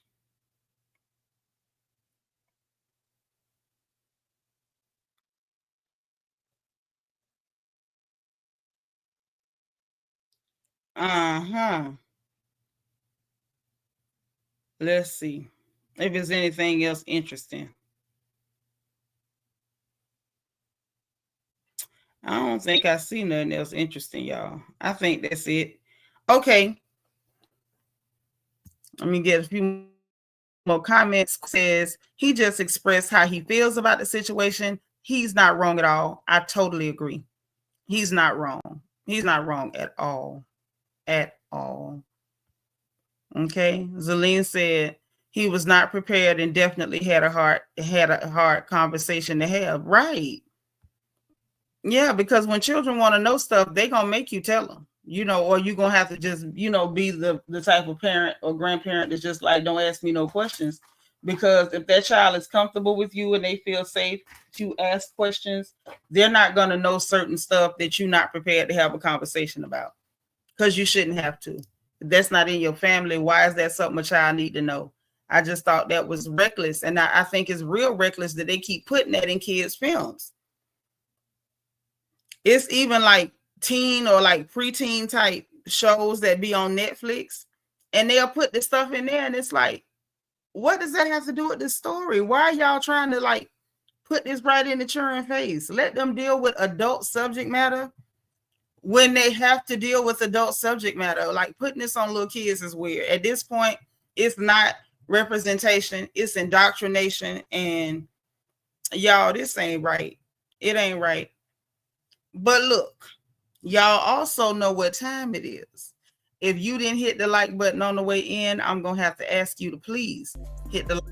Let's see if there's anything else interesting. I don't think I see nothing else interesting, y'all. I think that's it. Okay. Let me get a few more comments. Says he just expressed how he feels about the situation. He's not wrong at all. I totally agree. He's not wrong. He's not wrong at all. At all. Okay. Zelene said he was not prepared and definitely had a hard conversation to have. Right. Yeah, because when children want to know stuff, they're going to make you tell them, or you're going to have to just, be the type of parent or grandparent that's just like, don't ask me no questions. Because if that child is comfortable with you and they feel safe to ask questions, they're not going to know certain stuff that you're not prepared to have a conversation about because you shouldn't have to. If that's not in your family, why is that something a child need to know? I just thought that was reckless. And I think it's real reckless that they keep putting that in kids' films. It's even like teen or like preteen type shows that be on Netflix, and they'll put this stuff in there, and it's like, what does that have to do with this story? Why are y'all trying to like put this right in the children's face? Let them deal with adult subject matter when they have to deal with adult subject matter. Like putting this on little kids is weird. At this point, it's not representation, it's indoctrination, and y'all, this ain't right. It ain't right. But look, y'all also know what time it is. If you didn't hit the like button on the way in, I'm going to have to ask you to please hit the like.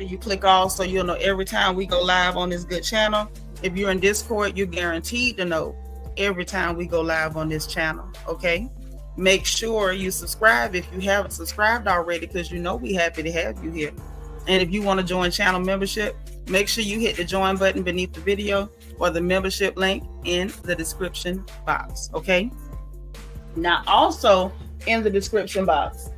sure you click all so you'll know every time we go live on this good channel. If you're in Discord, you're guaranteed to know every time we go live on this channel, okay? Make sure you subscribe if you haven't subscribed already, because you know we're happy to have you here. And if you want to join channel membership, make sure you hit the join button beneath the video or the membership link in the description box, okay? Now, also in the description box,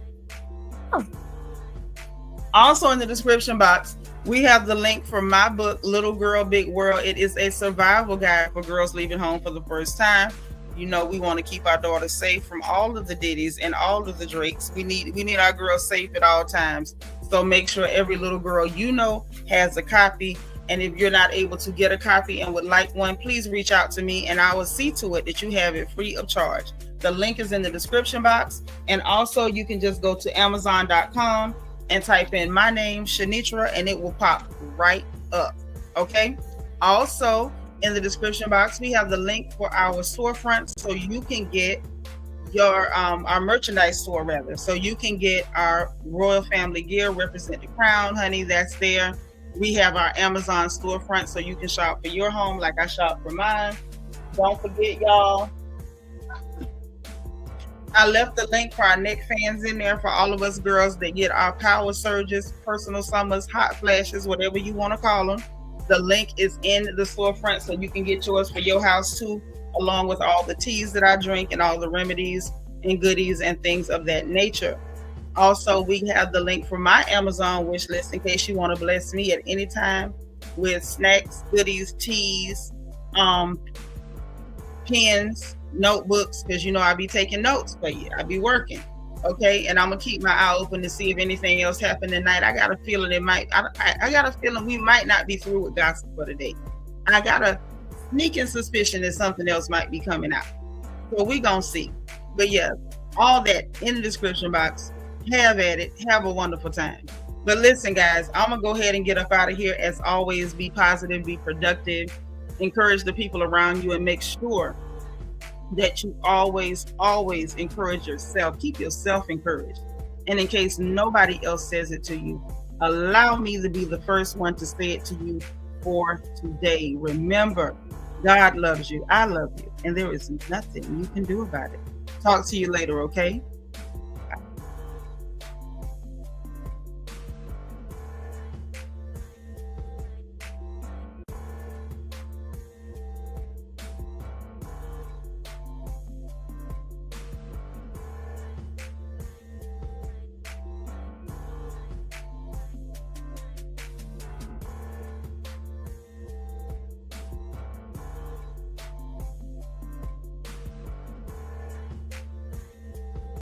we have the link for my book, Little Girl, Big World. It is a survival guide for girls leaving home for the first time. You know, we want to keep our daughters safe from all of the Diddies and all of the Drakes. We need our girls safe at all times. So make sure every little girl you know has a copy. And if you're not able to get a copy and would like one, please reach out to me and I will see to it that you have it free of charge. The link is in the description box. And also you can just go to Amazon.com and type in my name, Seanitra, and it will pop right up. Okay. Also, in the description box, we have the link for our storefront, so you can get your our merchandise store rather. So you can get our royal family gear, represent the crown, honey. That's there. We have our Amazon storefront, so you can shop for your home like I shop for mine. Don't forget, y'all, I left the link for our neck fans in there for all of us girls that get our power surges, personal summers, hot flashes, whatever you want to call them. The link is in the storefront, so you can get yours for your house too, along with all the teas that I drink and all the remedies and goodies and things of that nature. Also, we have the link for my Amazon wish list in case you want to bless me at any time with snacks, goodies, teas, pens, notebooks, because you know I be taking notes for you. I be working. Okay, and I'm gonna keep my eye open to see if anything else happened tonight. I got a feeling I got a feeling we might not be through with gossip for today. I got a sneaking suspicion that something else might be coming out. So we gonna see. But yeah, all that in the description box. Have at it. Have a wonderful time. But listen, guys, I'm gonna go ahead and get up out of here. As always, be positive, be productive, encourage the people around you, and make sure that you always encourage yourself. Keep yourself encouraged. And in case nobody else says it to you, allow me to be the first one to say it to you for today. Remember, God loves you, I love you, and there is nothing you can do about it. Talk to you later, okay?